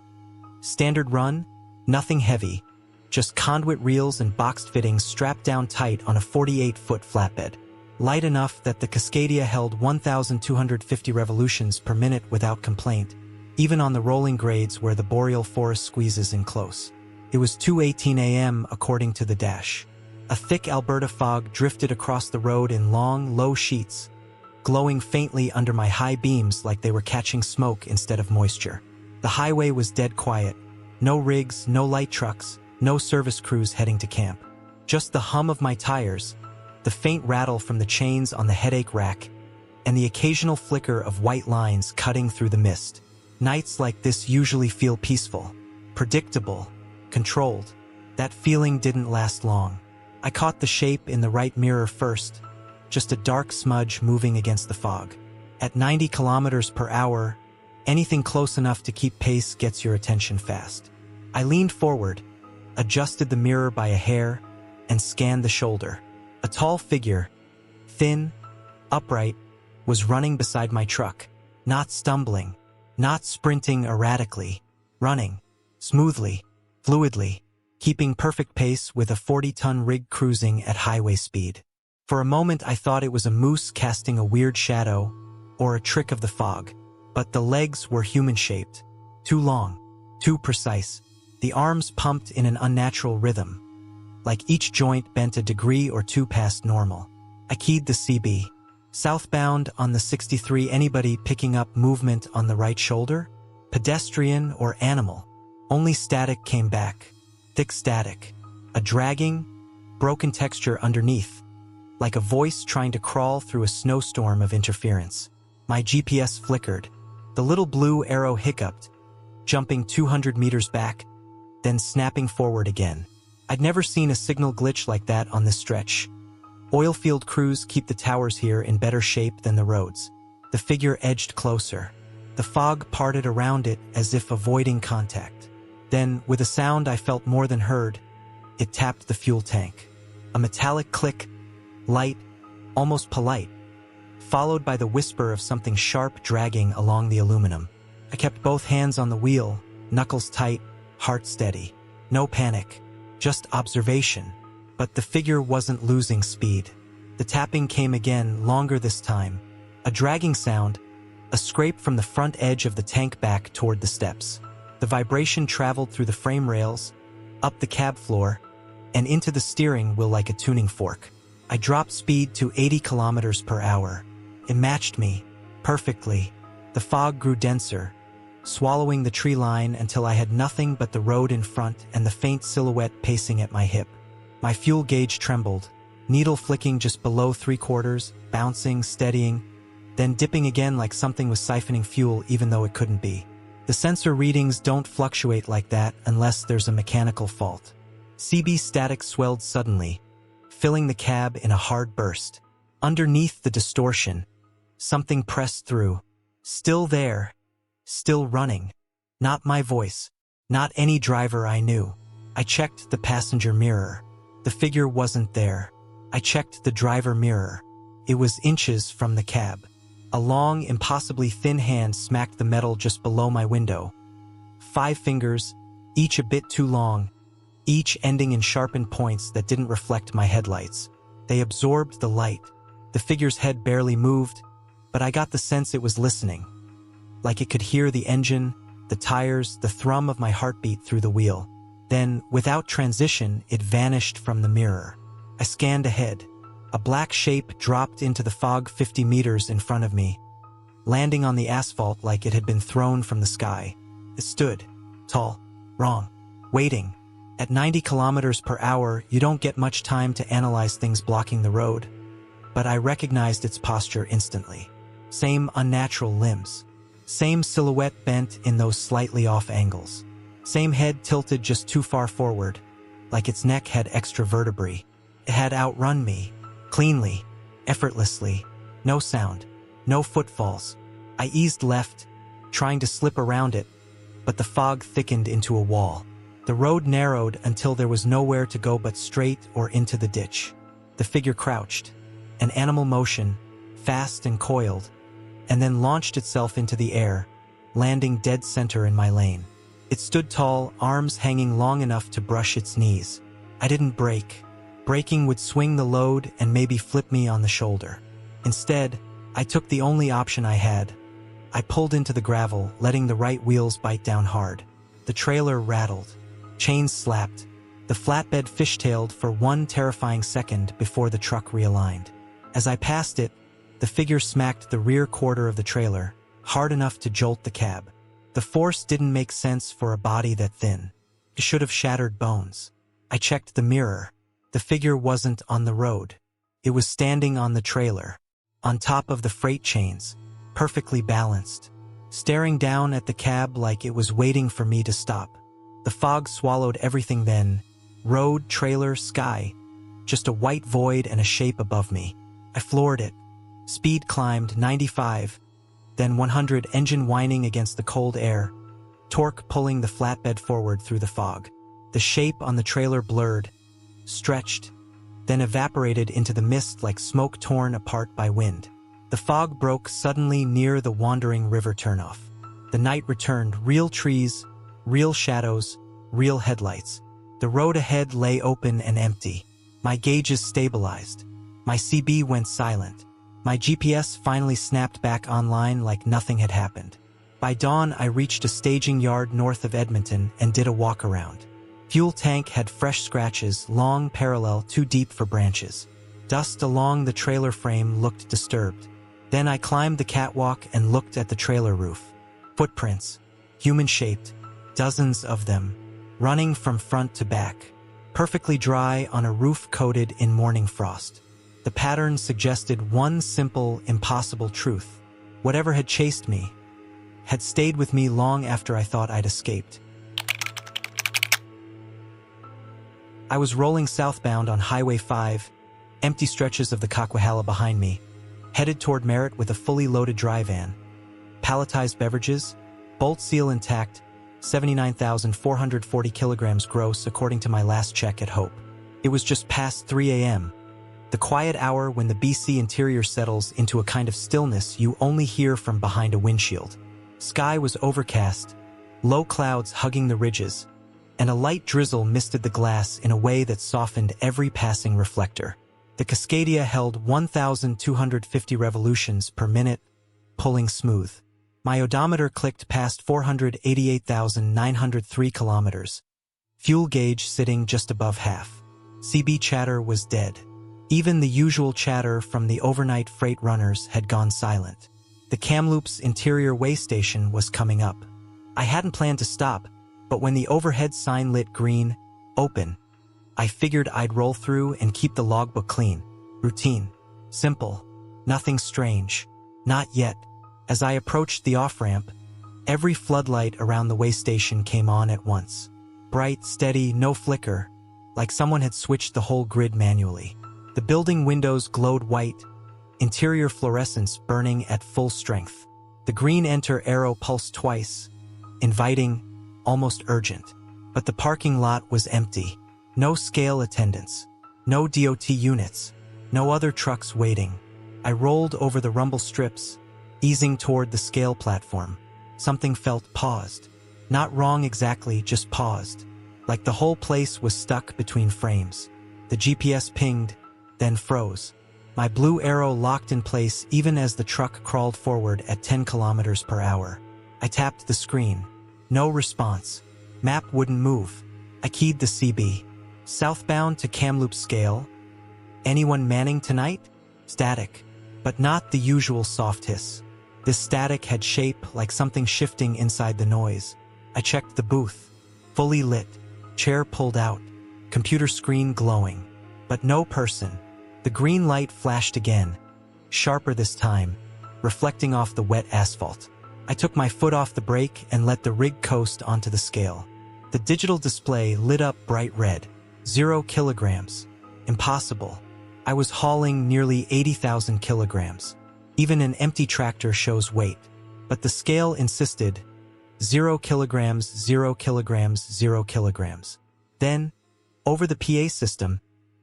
Standard run, nothing heavy, just conduit reels and boxed fittings strapped down tight on a 48-foot flatbed. Light enough that the Cascadia held 1,250 revolutions per minute without complaint, even on the rolling grades where the boreal forest squeezes in close. It was 2:18 a.m. according to the dash. A thick Alberta fog drifted across the road in long, low sheets, glowing faintly under my high beams like they were catching smoke instead of moisture. The highway was dead quiet. No rigs, no light trucks, no service crews heading to camp. Just the hum of my tires, the faint rattle from the chains on the headache rack, and the occasional flicker of white lines cutting through the mist. Nights like this usually feel peaceful, predictable, controlled. That feeling didn't last long. I caught the shape in the right mirror first, just a dark smudge moving against the fog. At 90 kilometers per hour, anything close enough to keep pace gets your attention fast. I leaned forward, adjusted the mirror by a hair, and scanned the shoulder. A tall figure, thin, upright, was running beside my truck, not stumbling, not sprinting erratically, running, smoothly, fluidly, keeping perfect pace with a 40-ton rig cruising at highway speed. For a moment I thought it was a moose casting a weird shadow, or a trick of the fog. But the legs were human-shaped, too long, too precise. The arms pumped in an unnatural rhythm, like each joint bent a degree or two past normal. I keyed the CB. Southbound on the 63, anybody picking up movement on the right shoulder? Pedestrian or animal? Only static came back. Thick static. A dragging, broken texture underneath, like a voice trying to crawl through a snowstorm of interference. My GPS flickered. The little blue arrow hiccuped, jumping 200 meters back, then snapping forward again. I'd never seen a signal glitch like that on this stretch. Oilfield crews keep the towers here in better shape than the roads. The figure edged closer. The fog parted around it as if avoiding contact. Then, with a sound I felt more than heard, it tapped the fuel tank. A metallic click, light, almost polite, followed by the whisper of something sharp dragging along the aluminum. I kept both hands on the wheel, knuckles tight, heart steady. No panic, just observation. But the figure wasn't losing speed. The tapping came again, longer this time. A dragging sound, a scrape from the front edge of the tank back toward the steps. The vibration traveled through the frame rails, up the cab floor, and into the steering wheel like a tuning fork. I dropped speed to 80 kilometers per hour. It matched me, perfectly. The fog grew denser, swallowing the tree line until I had nothing but the road in front and the faint silhouette pacing at my hip. My fuel gauge trembled, needle flicking just below 3/4, bouncing, steadying, then dipping again like something was siphoning fuel even though it couldn't be. The sensor readings don't fluctuate like that unless there's a mechanical fault. CB static swelled suddenly, filling the cab in a hard burst. Underneath the distortion, something pressed through. Still there, still running. Not my voice, not any driver I knew. I checked the passenger mirror. The figure wasn't there. I checked the driver mirror. It was inches from the cab. A long, impossibly thin hand smacked the metal just below my window. 5 fingers, each a bit too long, each ending in sharpened points that didn't reflect my headlights. They absorbed the light. The figure's head barely moved, but I got the sense it was listening. Like it could hear the engine, the tires, the thrum of my heartbeat through the wheel. Then, without transition, it vanished from the mirror. I scanned ahead. A black shape dropped into the fog 50 meters in front of me, landing on the asphalt like it had been thrown from the sky. It stood, tall, wrong, waiting. At 90 kilometers per hour, you don't get much time to analyze things blocking the road. But I recognized its posture instantly. Same unnatural limbs. Same silhouette bent in those slightly off angles. Same head tilted just too far forward, like its neck had extra vertebrae. It had outrun me, cleanly, effortlessly. No sound, no footfalls. I eased left, trying to slip around it, but the fog thickened into a wall. The road narrowed until there was nowhere to go but straight or into the ditch. The figure crouched, an animal motion, fast and coiled, and then launched itself into the air, landing dead center in my lane. It stood tall, arms hanging long enough to brush its knees. I didn't brake. Braking would swing the load and maybe flip me on the shoulder. Instead, I took the only option I had. I pulled into the gravel, letting the right wheels bite down hard. The trailer rattled. Chains slapped. The flatbed fishtailed for one terrifying second before the truck realigned. As I passed it, the figure smacked the rear quarter of the trailer, hard enough to jolt the cab. The force didn't make sense for a body that thin. It should have shattered bones. I checked the mirror. The figure wasn't on the road. It was standing on the trailer, on top of the freight chains, perfectly balanced, staring down at the cab like it was waiting for me to stop. The fog swallowed everything then. Road, trailer, sky. Just a white void and a shape above me. I floored it. Speed climbed 95, then 100, engine whining against the cold air, torque pulling the flatbed forward through the fog. The shape on the trailer blurred, stretched, then evaporated into the mist like smoke torn apart by wind. The fog broke suddenly near the wandering river turnoff. The night returned, real trees, real shadows, real headlights. The road ahead lay open and empty. My gauges stabilized. My CB went silent. My GPS finally snapped back online like nothing had happened. By dawn, I reached a staging yard north of Edmonton and did a walk-around. Fuel tank had fresh scratches, long, parallel, too deep for branches. Dust along the trailer frame looked disturbed. Then I climbed the catwalk and looked at the trailer roof. Footprints, human-shaped, dozens of them, running from front to back, perfectly dry on a roof coated in morning frost. The pattern suggested one simple, impossible truth. Whatever had chased me had stayed with me long after I thought I'd escaped. I was rolling southbound on Highway 5, empty stretches of the Coquihalla behind me, headed toward Merritt with a fully loaded dry van. Palletized beverages, bolt seal intact, 79,440 kilograms gross according to my last check at Hope. It was just past 3 a.m., the quiet hour when the BC interior settles into a kind of stillness you only hear from behind a windshield. Sky was overcast, low clouds hugging the ridges, and a light drizzle misted the glass in a way that softened every passing reflector. The Cascadia held 1,250 revolutions per minute, pulling smooth. My odometer clicked past 488,903 kilometers. Fuel gauge sitting just above half. CB chatter was dead. Even the usual chatter from the overnight freight runners had gone silent. The Kamloops interior way station was coming up. I hadn't planned to stop, but when the overhead sign lit green, open, I figured I'd roll through and keep the logbook clean. Routine. Simple. Nothing strange. Not yet. As I approached the off-ramp, every floodlight around the way station came on at once. Bright, steady, no flicker, like someone had switched the whole grid manually. The building windows glowed white, interior fluorescence burning at full strength. The green enter arrow pulsed twice, inviting, almost urgent. But the parking lot was empty. No scale attendants. No DOT units. No other trucks waiting. I rolled over the rumble strips, easing toward the scale platform. Something felt paused. Not wrong exactly, just paused. Like the whole place was stuck between frames. The GPS pinged, then froze. My blue arrow locked in place even as the truck crawled forward at 10 kilometers per hour. I tapped the screen. No response. Map wouldn't move. I keyed the CB. Southbound to Kamloops scale. Anyone manning tonight? Static. But not the usual soft hiss. This static had shape like something shifting inside the noise. I checked the booth. Fully lit. Chair pulled out. Computer screen glowing. But no person. The green light flashed again. Sharper this time, reflecting off the wet asphalt. I took my foot off the brake and let the rig coast onto the scale. The digital display lit up bright red. 0 kilograms. Impossible. I was hauling nearly 80,000 kilograms. Even an empty tractor shows weight. But the scale insisted, 0 kilograms, 0 kilograms, 0 kilograms. Then, over the PA system,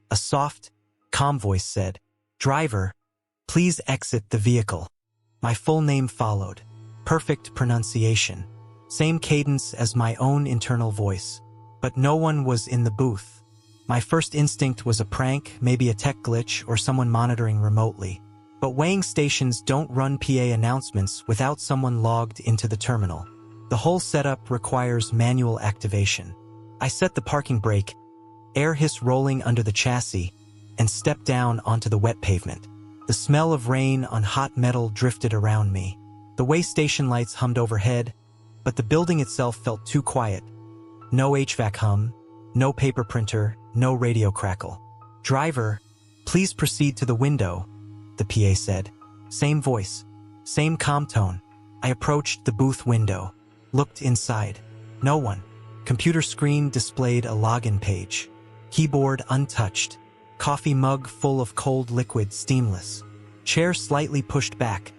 a soft, calm voice said, "Driver, please exit the vehicle." My full name followed. Perfect pronunciation. Same cadence as my own internal voice. But no one was in the booth. My first instinct was a prank, maybe a tech glitch or someone monitoring remotely. But weighing stations don't run PA announcements without someone logged into the terminal. The whole setup requires manual activation. I set the parking brake, air hiss rolling under the chassis, and stepped down onto the wet pavement. The smell of rain on hot metal drifted around me. The way station lights hummed overhead, but the building itself felt too quiet. No HVAC hum, no paper printer, no radio crackle. "Driver, please proceed to the window," the PA said. Same voice, same calm tone. I approached the booth window, looked inside. No one. Computer screen displayed a login page. Keyboard untouched. Coffee mug full of cold liquid, steamless. Chair slightly pushed back,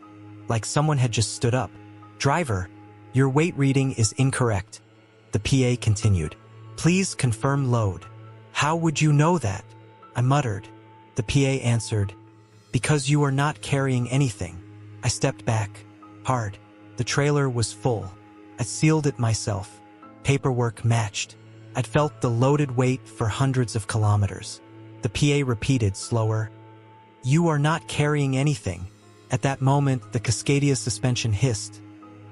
like someone had just stood up. "Driver, your weight reading is incorrect," the PA continued. "Please confirm load." "How would you know that?" I muttered. The PA answered, "Because you are not carrying anything." I stepped back, hard. The trailer was full. I'd sealed it myself. Paperwork matched. I'd felt the loaded weight for hundreds of kilometers. The PA repeated slower, "You are not carrying anything." At that moment, the Cascadia suspension hissed,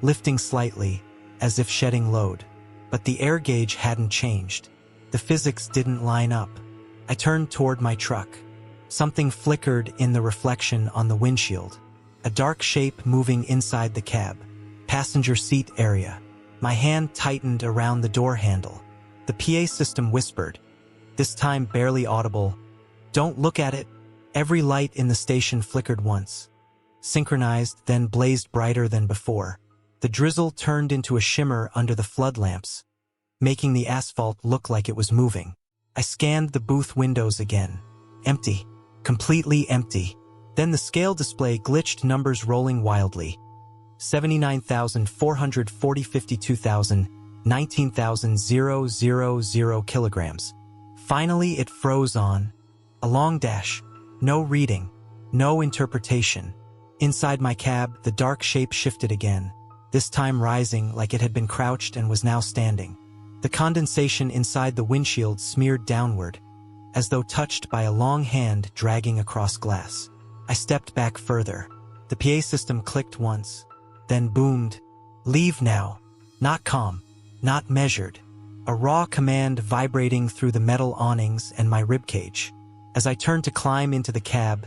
lifting slightly, as if shedding load. But the air gauge hadn't changed. The physics didn't line up. I turned toward my truck. Something flickered in the reflection on the windshield. A dark shape moving inside the cab. Passenger seat area. My hand tightened around the door handle. The PA system whispered, this time barely audible, "Don't look at it." Every light in the station flickered once. Synchronized, then blazed brighter than before. The drizzle turned into a shimmer under the flood lamps, making the asphalt look like it was moving. I scanned the booth windows again. Empty. Completely empty. Then the scale display glitched, numbers rolling wildly. 79,440, 52,000, 19,000 kilograms. Finally it froze on. A long dash. No reading. No interpretation. Inside my cab, the dark shape shifted again, this time rising like it had been crouched and was now standing. The condensation inside the windshield smeared downward, as though touched by a long hand dragging across glass. I stepped back further. The PA system clicked once, then boomed, "Leave now." Not calm, not measured. A raw command vibrating through the metal awnings and my ribcage. As I turned to climb into the cab,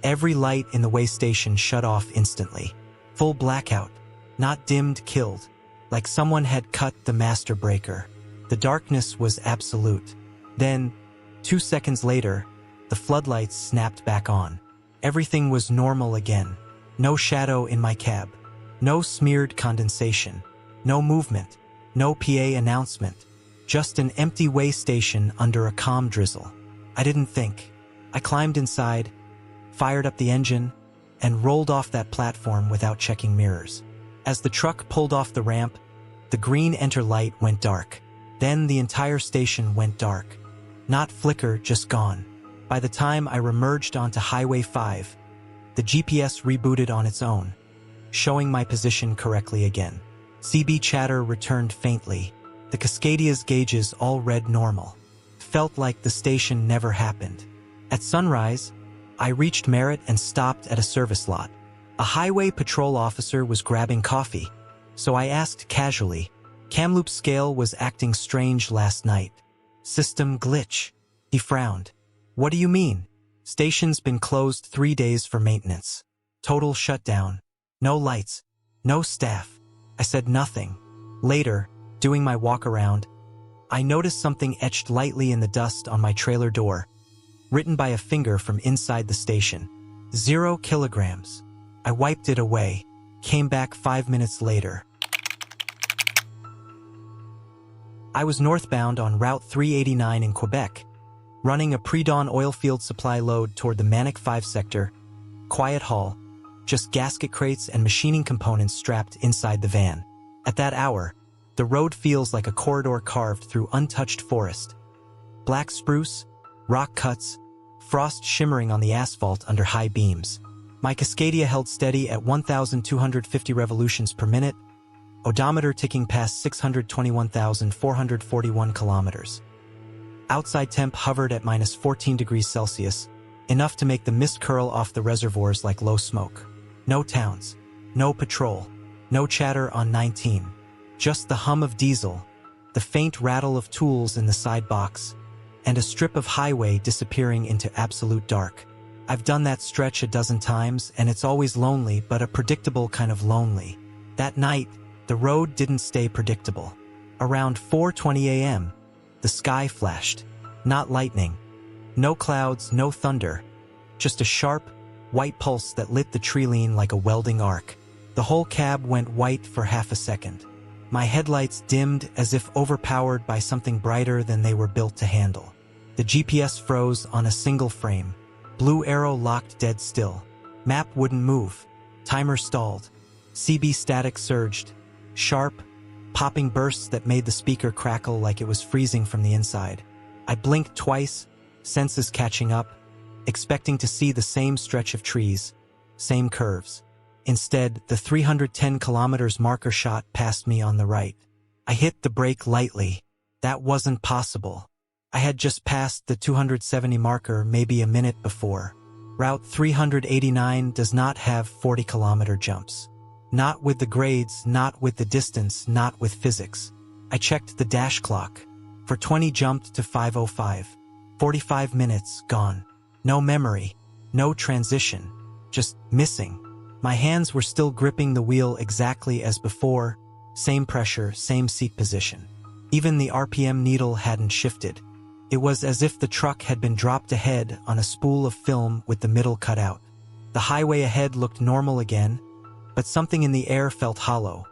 every light in the way station shut off instantly. Full blackout. Not dimmed, killed. Like someone had cut the master breaker. The darkness was absolute. Then, 2 seconds later, the floodlights snapped back on. Everything was normal again. No shadow in my cab. No smeared condensation. No movement. No PA announcement. Just an empty way station under a calm drizzle. I didn't think. I climbed inside, fired up the engine, and rolled off that platform without checking mirrors. As the truck pulled off the ramp, the green enter light went dark. Then the entire station went dark. Not flicker, just gone. By the time I remerged onto Highway 5, the GPS rebooted on its own, showing my position correctly again. CB chatter returned faintly. The Cascadia's gauges all read normal. Felt like the station never happened. At sunrise, I reached Merritt and stopped at a service lot. A highway patrol officer was grabbing coffee, so I asked casually, "Kamloops scale was acting strange last night. System glitch." He frowned. "What do you mean?" "Station's been closed 3 days for maintenance. Total shutdown. No lights. No staff." I said nothing. Later, doing my walk around, I noticed something etched lightly in the dust on my trailer door, written by a finger from inside the station. 0 kilograms. I wiped it away, came back 5 minutes later. I was northbound on Route 389 in Quebec, running a pre-dawn oilfield supply load toward the Manic 5 sector. Quiet haul, just gasket crates and machining components strapped inside the van. At that hour, the road feels like a corridor carved through untouched forest. Black spruce, rock cuts, frost shimmering on the asphalt under high beams. My Cascadia held steady at 1,250 revolutions per minute, odometer ticking past 621,441 kilometers. Outside temp hovered at minus 14 degrees Celsius, enough to make the mist curl off the reservoirs like low smoke. No towns, no patrol, no chatter on 19. Just the hum of diesel, the faint rattle of tools in the side box, and a strip of highway disappearing into absolute dark. I've done that stretch a dozen times, and it's always lonely, but a predictable kind of lonely. That night, the road didn't stay predictable. Around 4:20 a.m., the sky flashed. Not lightning. No clouds, no thunder. Just a sharp, white pulse that lit the treeline like a welding arc. The whole cab went white for half a second. My headlights dimmed as if overpowered by something brighter than they were built to handle. The GPS froze on a single frame. Blue arrow locked dead still. Map wouldn't move. Timer stalled. CB static surged. Sharp, popping bursts that made the speaker crackle like it was freezing from the inside. I blinked twice, senses catching up, expecting to see the same stretch of trees, same curves. Instead, the 310 kilometers marker shot past me on the right. I hit the brake lightly. That wasn't possible. I had just passed the 270 marker maybe a minute before. Route 389 does not have 40-kilometer jumps. Not with the grades, not with the distance, not with physics. I checked the dash clock. For 20 jumped to 5:05. 45 minutes, gone. No memory, no transition, just missing. My hands were still gripping the wheel exactly as before, same pressure, same seat position. Even the RPM needle hadn't shifted. It was as if the truck had been dropped ahead on a spool of film with the middle cut out. The highway ahead looked normal again, but something in the air felt hollow,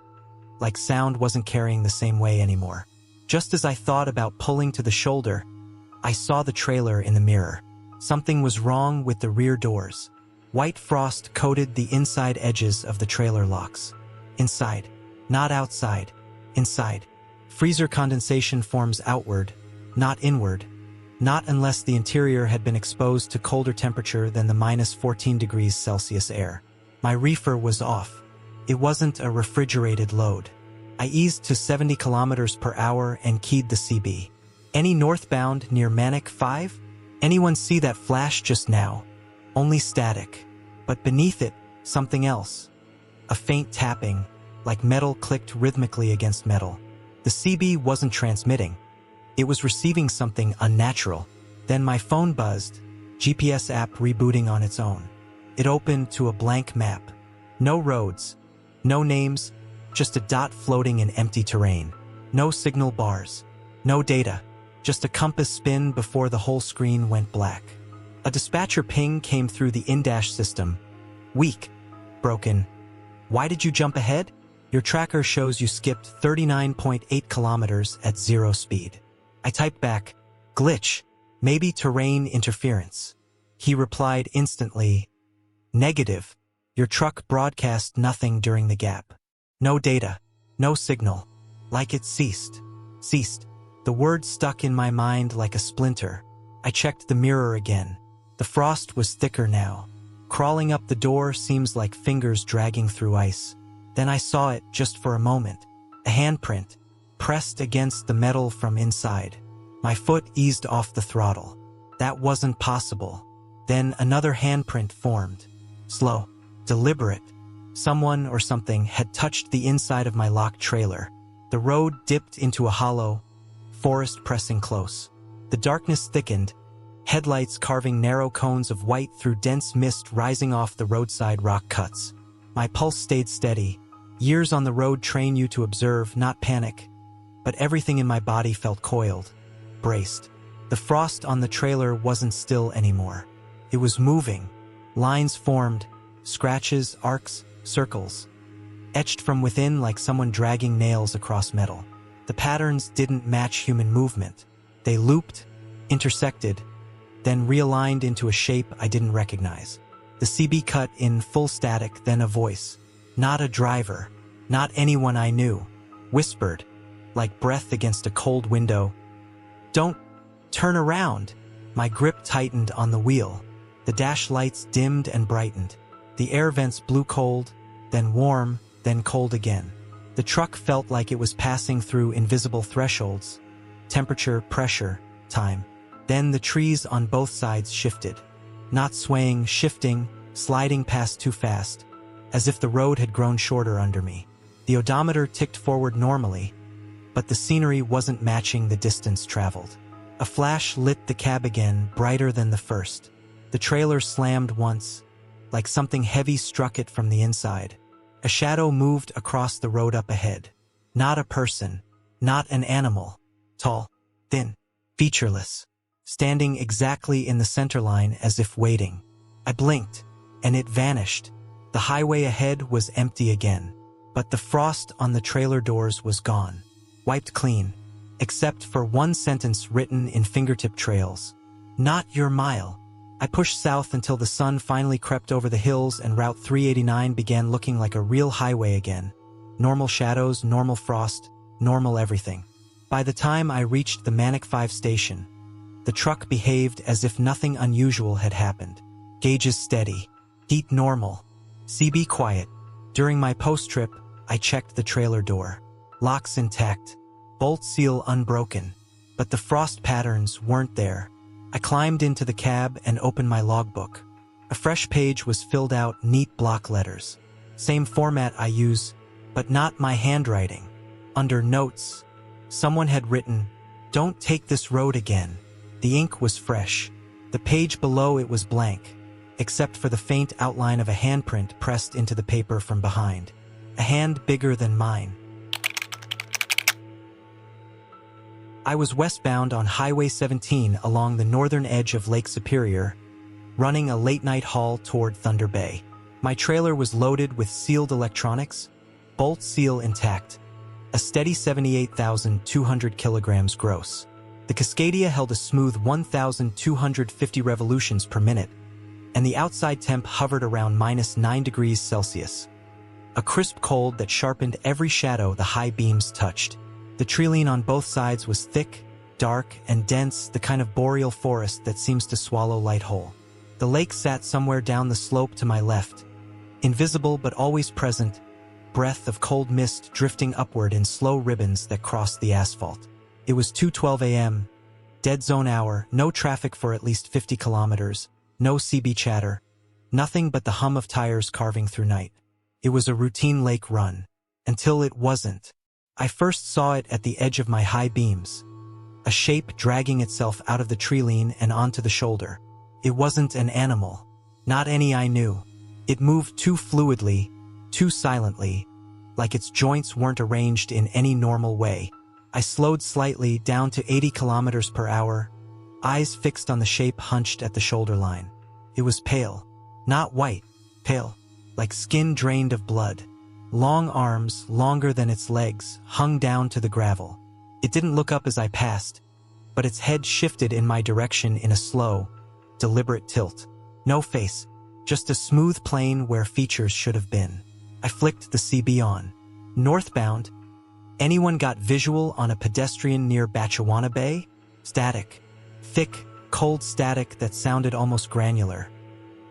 like sound wasn't carrying the same way anymore. Just as I thought about pulling to the shoulder, I saw the trailer in the mirror. Something was wrong with the rear doors. White frost coated the inside edges of the trailer locks. Inside, not outside, inside. Freezer condensation forms outward, not inward. Not unless the interior had been exposed to colder temperature than the minus 14 degrees Celsius air. My reefer was off. It wasn't a refrigerated load. I eased to 70 kilometers per hour and keyed the CB. Any northbound near Manic 5? Anyone see that flash just now? Only static. But beneath it, something else. A faint tapping, like metal clicked rhythmically against metal. The CB wasn't transmitting. It was receiving something unnatural. Then my phone buzzed, GPS app rebooting on its own. It opened to a blank map. No roads, no names, just a dot floating in empty terrain. No signal bars, no data, just a compass spin before the whole screen went black. A dispatcher ping came through the in-dash system. Weak, broken. Why did you jump ahead? Your tracker shows you skipped 39.8 kilometers at 0 speed. I typed back, glitch, maybe terrain interference. He replied instantly, negative. Your truck broadcast nothing during the gap. No data, no signal. Like it ceased. Ceased. The word stuck in my mind like a splinter. I checked the mirror again. The frost was thicker now. Crawling up the door seems like fingers dragging through ice. Then I saw it just for a moment. A handprint, pressed against the metal from inside. My foot eased off the throttle. That wasn't possible. Then another handprint formed. Slow, deliberate. Someone or something had touched the inside of my locked trailer. The road dipped into a hollow, forest pressing close. The darkness thickened, headlights carving narrow cones of white through dense mist rising off the roadside rock cuts. My pulse stayed steady. Years on the road train you to observe, not panic. But everything in my body felt coiled, braced. The frost on the trailer wasn't still anymore. It was moving. Lines formed, scratches, arcs, circles. Etched from within like someone dragging nails across metal. The patterns didn't match human movement. They looped, intersected, then realigned into a shape I didn't recognize. The CB cut in full static, then a voice. Not a driver, not anyone I knew. Whispered, like breath against a cold window. Don't turn around. My grip tightened on the wheel. The dash lights dimmed and brightened. The air vents blew cold, then warm, then cold again. The truck felt like it was passing through invisible thresholds. Temperature, pressure, time. Then the trees on both sides shifted. Not swaying, shifting, sliding past too fast, as if the road had grown shorter under me. The odometer ticked forward normally, but the scenery wasn't matching the distance traveled. A flash lit the cab again, brighter than the first. The trailer slammed once, like something heavy struck it from the inside. A shadow moved across the road up ahead. Not a person, not an animal. Tall, thin, featureless, standing exactly in the center line as if waiting. I blinked, and it vanished. The highway ahead was empty again, but the frost on the trailer doors was gone, wiped clean, except for one sentence written in fingertip trails. Not your mile. I pushed south until the sun finally crept over the hills and Route 389 began looking like a real highway again. Normal shadows, normal frost, normal everything. By the time I reached the Manic 5 station, the truck behaved as if nothing unusual had happened. Gauges steady, heat normal, CB quiet. During my post-trip, I checked the trailer door. Locks intact, bolt seal unbroken, but the frost patterns weren't there. I climbed into the cab and opened my logbook. A fresh page was filled out, neat block letters. Same format I use, but not my handwriting. Under notes, someone had written, "Don't take this road again." The ink was fresh. The page below it was blank, except for the faint outline of a handprint pressed into the paper from behind. A hand bigger than mine. I was westbound on Highway 17 along the northern edge of Lake Superior, running a late-night haul toward Thunder Bay. My trailer was loaded with sealed electronics, bolt seal intact, a steady 78,200 kilograms gross. The Cascadia held a smooth 1,250 revolutions per minute, and the outside temp hovered around -9 degrees Celsius. A crisp cold that sharpened every shadow the high beams touched. The treeline on both sides was thick, dark, and dense, the kind of boreal forest that seems to swallow light whole. The lake sat somewhere down the slope to my left, invisible but always present, breath of cold mist drifting upward in slow ribbons that crossed the asphalt. It was 2:12 a.m., dead zone hour, no traffic for at least 50 kilometers, no CB chatter, nothing but the hum of tires carving through night. It was a routine lake run, until it wasn't. I first saw it at the edge of my high beams, a shape dragging itself out of the treeline and onto the shoulder. It wasn't an animal, not any I knew. It moved too fluidly, too silently, like its joints weren't arranged in any normal way. I slowed slightly down to 80 kilometers per hour, eyes fixed on the shape hunched at the shoulder line. It was pale, not white, pale, like skin drained of blood. Long arms, longer than its legs, hung down to the gravel. It didn't look up as I passed, but its head shifted in my direction in a slow, deliberate tilt. No face, just a smooth plane where features should have been. I flicked the CB on. Northbound. Anyone got visual on a pedestrian near Batchawana Bay? Static. Thick, cold static that sounded almost granular,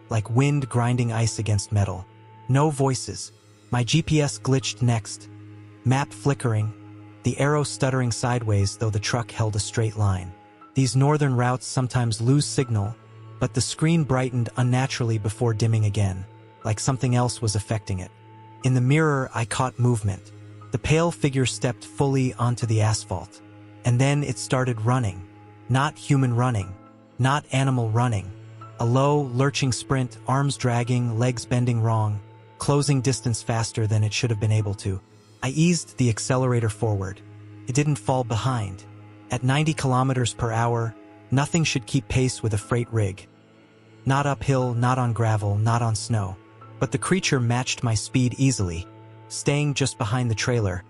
like wind grinding ice against metal. No voices. My GPS glitched next. Map flickering, the arrow stuttering sideways though the truck held a straight line. These northern routes sometimes lose signal, but the screen brightened unnaturally before dimming again, like something else was affecting it. In the mirror, I caught movement. The pale figure stepped fully onto the asphalt. And then it started running. Not human running. Not animal running. A low, lurching sprint, arms dragging, legs bending wrong, closing distance faster than it should have been able to. I eased the accelerator forward. It didn't fall behind. At 90 kilometers per hour, nothing should keep pace with a freight rig. Not uphill, not on gravel, not on snow. But the creature matched my speed easily, staying just behind the trailer,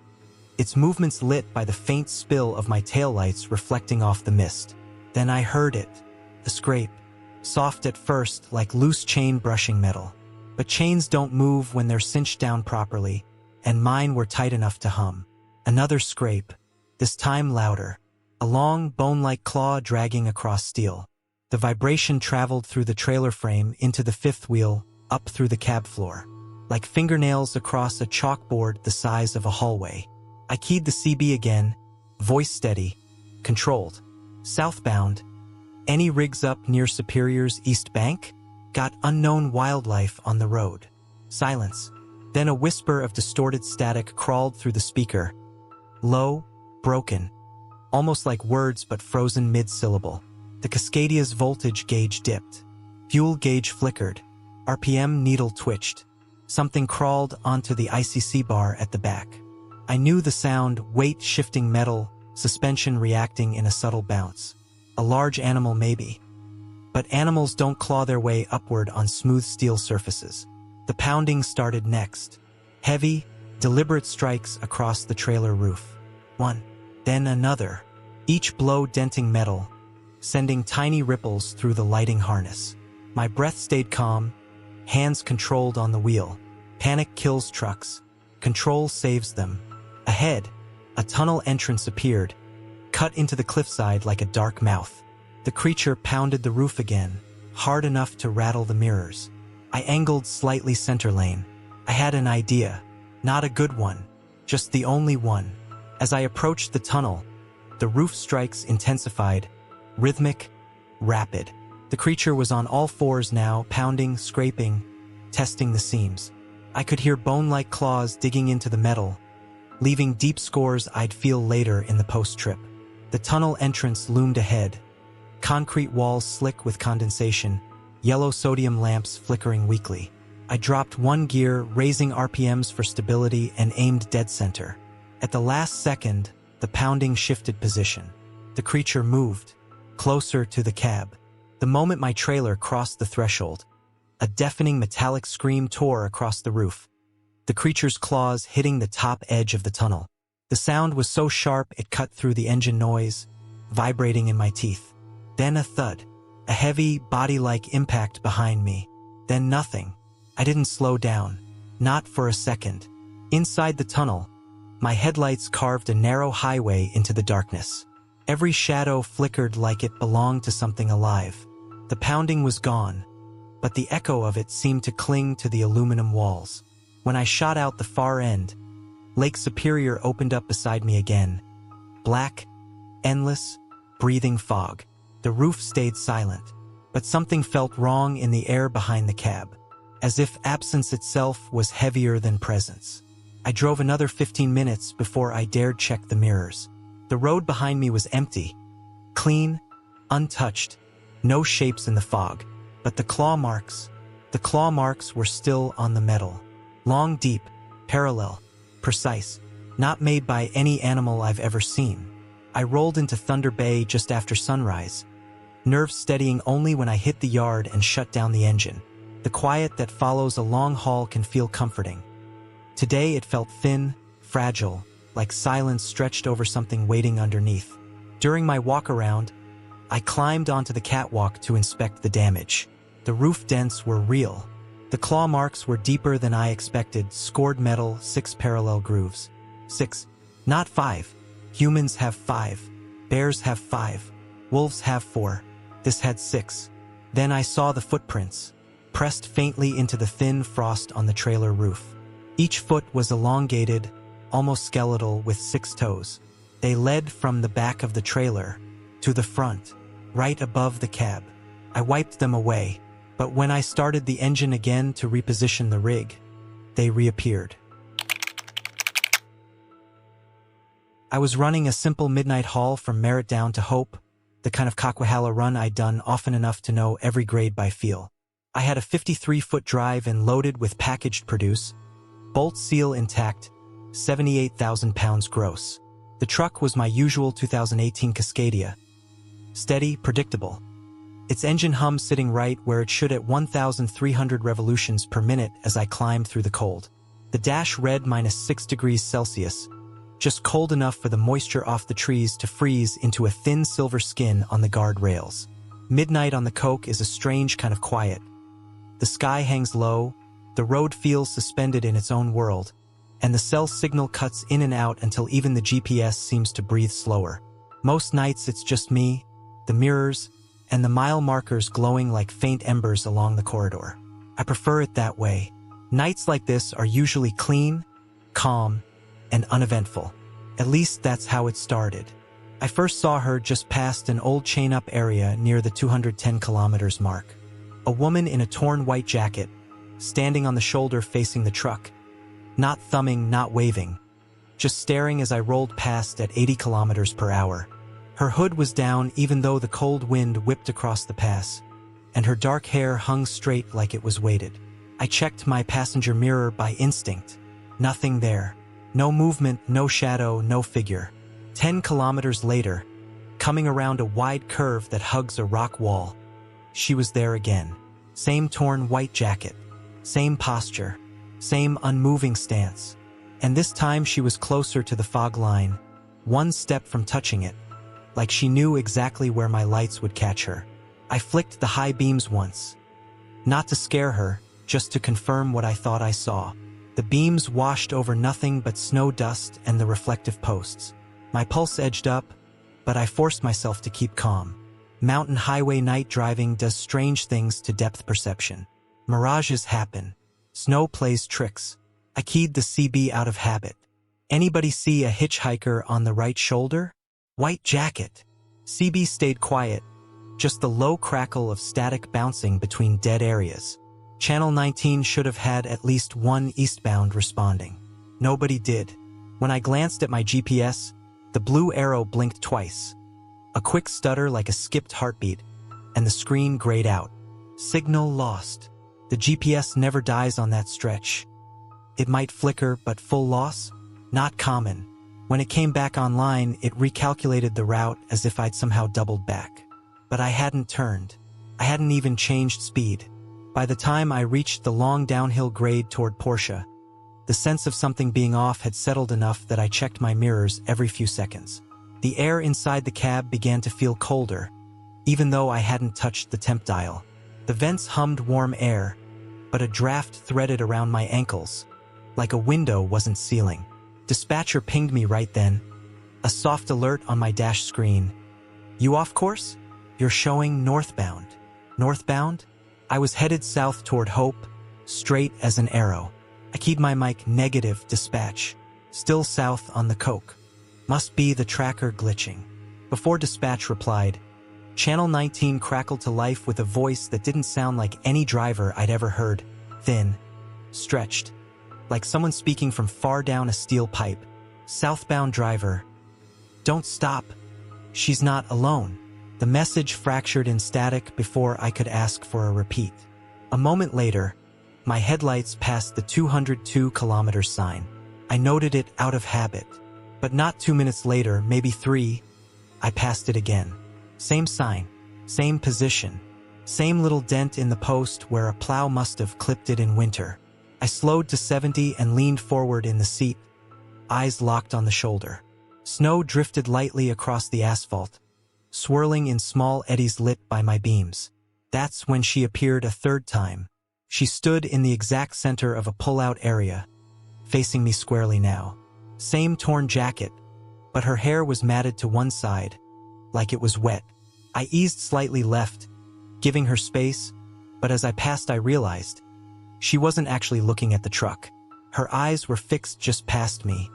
its movements lit by the faint spill of my taillights reflecting off the mist. Then I heard it, a scrape, soft at first like loose chain brushing metal. But chains don't move when they're cinched down properly, and mine were tight enough to hum. Another scrape, this time louder, a long, bone-like claw dragging across steel. The vibration traveled through the trailer frame into the fifth wheel, up through the cab floor. like fingernails across a chalkboard the size of a hallway. I keyed the CB again, voice steady, controlled. Southbound. Any rigs up near Superior's East Bank? Got unknown wildlife on the road. Silence. Then a whisper of distorted static crawled through the speaker. Low, broken. Almost like words but frozen mid-syllable. The Cascadia's voltage gauge dipped. Fuel gauge flickered. RPM needle twitched. Something crawled onto the ICC bar at the back. I knew the sound, weight shifting metal, suspension reacting in a subtle bounce. A large animal maybe. But animals don't claw their way upward on smooth steel surfaces. The pounding started next. Heavy, deliberate strikes across the trailer roof. One, then another. Each blow denting metal, sending tiny ripples through the lighting harness. My breath stayed calm, hands controlled on the wheel. Panic kills trucks. Control saves them. Ahead, a tunnel entrance appeared, cut into the cliffside like a dark mouth. The creature pounded the roof again, hard enough to rattle the mirrors. I angled slightly center lane. I had an idea. Not a good one, just the only one. As I approached the tunnel, the roof strikes intensified, rhythmic, rapid. The creature was on all fours now, pounding, scraping, testing the seams. I could hear bone-like claws digging into the metal, leaving deep scores I'd feel later in the post-trip. The tunnel entrance loomed ahead, concrete walls slick with condensation, yellow sodium lamps flickering weakly. I dropped one gear, raising RPMs for stability, and aimed dead center. At the last second, the pounding shifted position. The creature moved, closer to the cab. The moment my trailer crossed the threshold, a deafening metallic scream tore across the roof, the creature's claws hitting the top edge of the tunnel. The sound was so sharp it cut through the engine noise, vibrating in my teeth. Then a thud, a heavy, body-like impact behind me. Then nothing. I didn't slow down, not for a second. Inside the tunnel, my headlights carved a narrow highway into the darkness. Every shadow flickered like it belonged to something alive. The pounding was gone, but the echo of it seemed to cling to the aluminum walls. When I shot out the far end, Lake Superior opened up beside me again. Black, endless, breathing fog. The roof stayed silent, but something felt wrong in the air behind the cab, as if absence itself was heavier than presence. I drove another 15 minutes before I dared check the mirrors. The road behind me was empty, clean, untouched, no shapes in the fog. But the claw marks were still on the metal. Long, deep, parallel, precise, not made by any animal I've ever seen. I rolled into Thunder Bay just after sunrise, nerves steadying only when I hit the yard and shut down the engine. The quiet that follows a long haul can feel comforting. Today it felt thin, fragile, like silence stretched over something waiting underneath. During my walk around, I climbed onto the catwalk to inspect the damage. The roof dents were real. The claw marks were deeper than I expected, scored metal, 6 parallel grooves. 6, not 5. Humans have 5. Bears have 5. Wolves have 4. This had 6. Then I saw the footprints, pressed faintly into the thin frost on the trailer roof. Each foot was elongated, almost skeletal, with 6 toes. They led from the back of the trailer to the front, right above the cab. I wiped them away, but when I started the engine again to reposition the rig, they reappeared. I was running a simple midnight haul from Merritt down to Hope, the kind of Coquihalla run I'd done often enough to know every grade by feel. I had a 53-foot drive and loaded with packaged produce, bolt seal intact, 78,000 pounds gross. The truck was my usual 2018 Cascadia. Steady, predictable. Its engine hum sitting right where it should at 1,300 revolutions per minute as I climbed through the cold. The dash read -6 degrees Celsius, just cold enough for the moisture off the trees to freeze into a thin silver skin on the guardrails. Midnight on the Coke is a strange kind of quiet. The sky hangs low, the road feels suspended in its own world, and the cell signal cuts in and out until even the GPS seems to breathe slower. Most nights it's just me, the mirrors, and the mile markers glowing like faint embers along the corridor. I prefer it that way, Nights like this are usually clean, calm, and uneventful. At least that's how it started. I first saw her just past an old chain-up area near the 210 kilometers mark. A woman in a torn white jacket, standing on the shoulder facing the truck. Not thumbing, not waving. Just staring as I rolled past at 80 kilometers per hour. Her hood was down even though the cold wind whipped across the pass, and her dark hair hung straight like it was weighted. I checked my passenger mirror by instinct. Nothing there. No movement, no shadow, no figure. 10 kilometers later, coming around a wide curve that hugs a rock wall, she was there again. Same torn white jacket, same posture, same unmoving stance. And this time she was closer to the fog line, one step from touching it, like she knew exactly where my lights would catch her. I flicked the high beams once. Not to scare her, just to confirm what I thought I saw. The beams washed over nothing but snow dust and the reflective posts. My pulse edged up, but I forced myself to keep calm. Mountain highway night driving does strange things to depth perception. Mirages happen. Snow plays tricks. I keyed the CB out of habit. Anybody see a hitchhiker on the right shoulder? White jacket. CB stayed quiet, just the low crackle of static bouncing between dead areas. Channel 19 should have had at least one eastbound responding. Nobody did. When I glanced at my GPS, the blue arrow blinked twice. A quick stutter like a skipped heartbeat, and the screen grayed out. Signal lost. The GPS never dies on that stretch. It might flicker, but full loss? Not common. When it came back online, it recalculated the route as if I'd somehow doubled back. But I hadn't turned. I hadn't even changed speed. By the time I reached the long downhill grade toward Portia, the sense of something being off had settled enough that I checked my mirrors every few seconds. The air inside the cab began to feel colder, even though I hadn't touched the temp dial. The vents hummed warm air, but a draft threaded around my ankles, like a window wasn't sealing. Dispatcher pinged me right then, a soft alert on my dash screen. You off course? You're showing northbound. Northbound? I was headed south toward Hope, straight as an arrow. I keyed my mic negative dispatch. Still south on the Coke. Must be the tracker glitching. Before dispatch replied, Channel 19 crackled to life with a voice that didn't sound like any driver I'd ever heard. Thin, stretched, like someone speaking from far down a steel pipe. Southbound driver. Don't stop. She's not alone. The message fractured in static before I could ask for a repeat. A moment later, my headlights passed the 202 kilometer sign. I noted it out of habit. But not 2 minutes later, maybe 3, I passed it again. Same sign, same position, same little dent in the post where a plow must have clipped it in winter. I slowed to 70 and leaned forward in the seat, eyes locked on the shoulder. Snow drifted lightly across the asphalt, swirling in small eddies lit by my beams. That's when she appeared a third time. She stood in the exact center of a pull-out area, facing me squarely now. Same torn jacket, but her hair was matted to one side, like it was wet. I eased slightly left, giving her space, but as I passed I realized she wasn't actually looking at the truck. Her eyes were fixed just past me,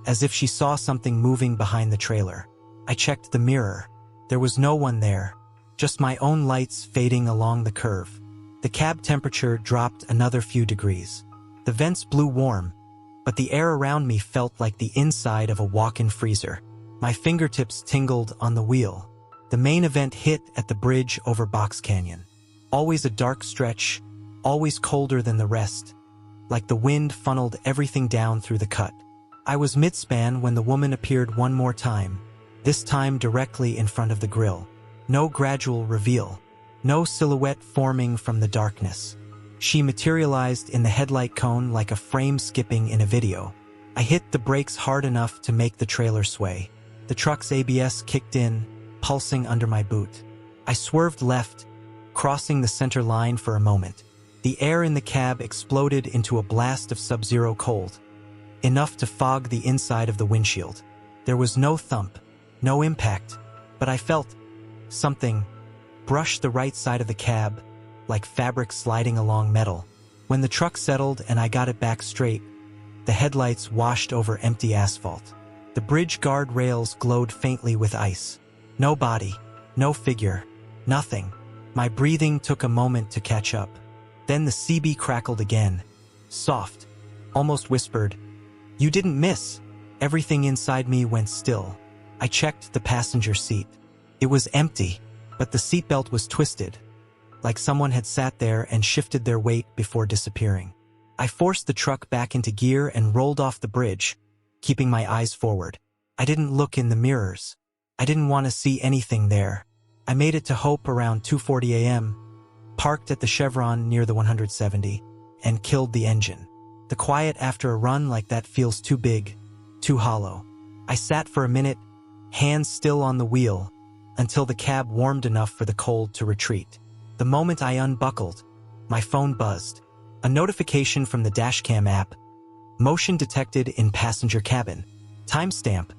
as if she saw something moving behind the trailer. I checked the mirror. There was no one there, just my own lights fading along the curve. The cab temperature dropped another few degrees. The vents blew warm, but the air around me felt like the inside of a walk-in freezer. My fingertips tingled on the wheel. The main event hit at the bridge over Box Canyon. Always a dark stretch, always colder than the rest, like the wind funneled everything down through the cut. I was mid-span when the woman appeared one more time, this time directly in front of the grill. No gradual reveal, no silhouette forming from the darkness. She materialized in the headlight cone like a frame skipping in a video. I hit the brakes hard enough to make the trailer sway. The truck's ABS kicked in, pulsing under my boot. I swerved left, crossing the center line for a moment. The air in the cab exploded into a blast of sub-zero cold, enough to fog the inside of the windshield. There was no thump, no impact, but I felt something brush the right side of the cab, like fabric sliding along metal. When the truck settled and I got it back straight, the headlights washed over empty asphalt. The bridge guard rails glowed faintly with ice. No body, no figure, nothing. My breathing took a moment to catch up. Then the CB crackled again. Soft, almost whispered, "You didn't miss." Everything inside me went still. I checked the passenger seat. It was empty, but the seatbelt was twisted, like someone had sat there and shifted their weight before disappearing. I forced the truck back into gear and rolled off the bridge, keeping my eyes forward. I didn't look in the mirrors. I didn't want to see anything there. I made it to Hope around 2:40 a.m., parked at the Chevron near the 170, and killed the engine. The quiet after a run like that feels too big, too hollow. I sat for a minute, hands still on the wheel, until the cab warmed enough for the cold to retreat. The moment I unbuckled, my phone buzzed. A notification from the dashcam app. Motion detected in passenger cabin. Timestamp,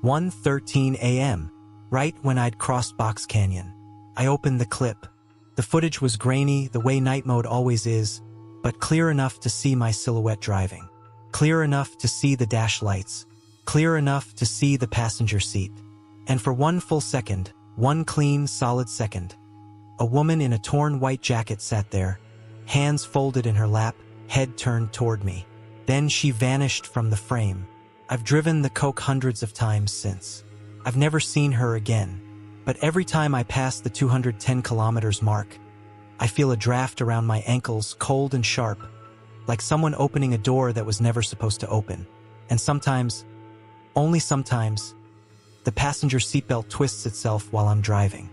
1:13 a.m., right when I'd crossed Box Canyon. I opened the clip. The footage was grainy, the way night mode always is, but clear enough to see my silhouette driving. Clear enough to see the dash lights. Clear enough to see the passenger seat. And for one full second, one clean, solid second, a woman in a torn white jacket sat there, hands folded in her lap, head turned toward me. Then she vanished from the frame. I've driven the Coke hundreds of times since. I've never seen her again. But every time I pass the 210 kilometers mark, I feel a draft around my ankles, cold and sharp, like someone opening a door that was never supposed to open. And sometimes, only sometimes, the passenger seatbelt twists itself while I'm driving.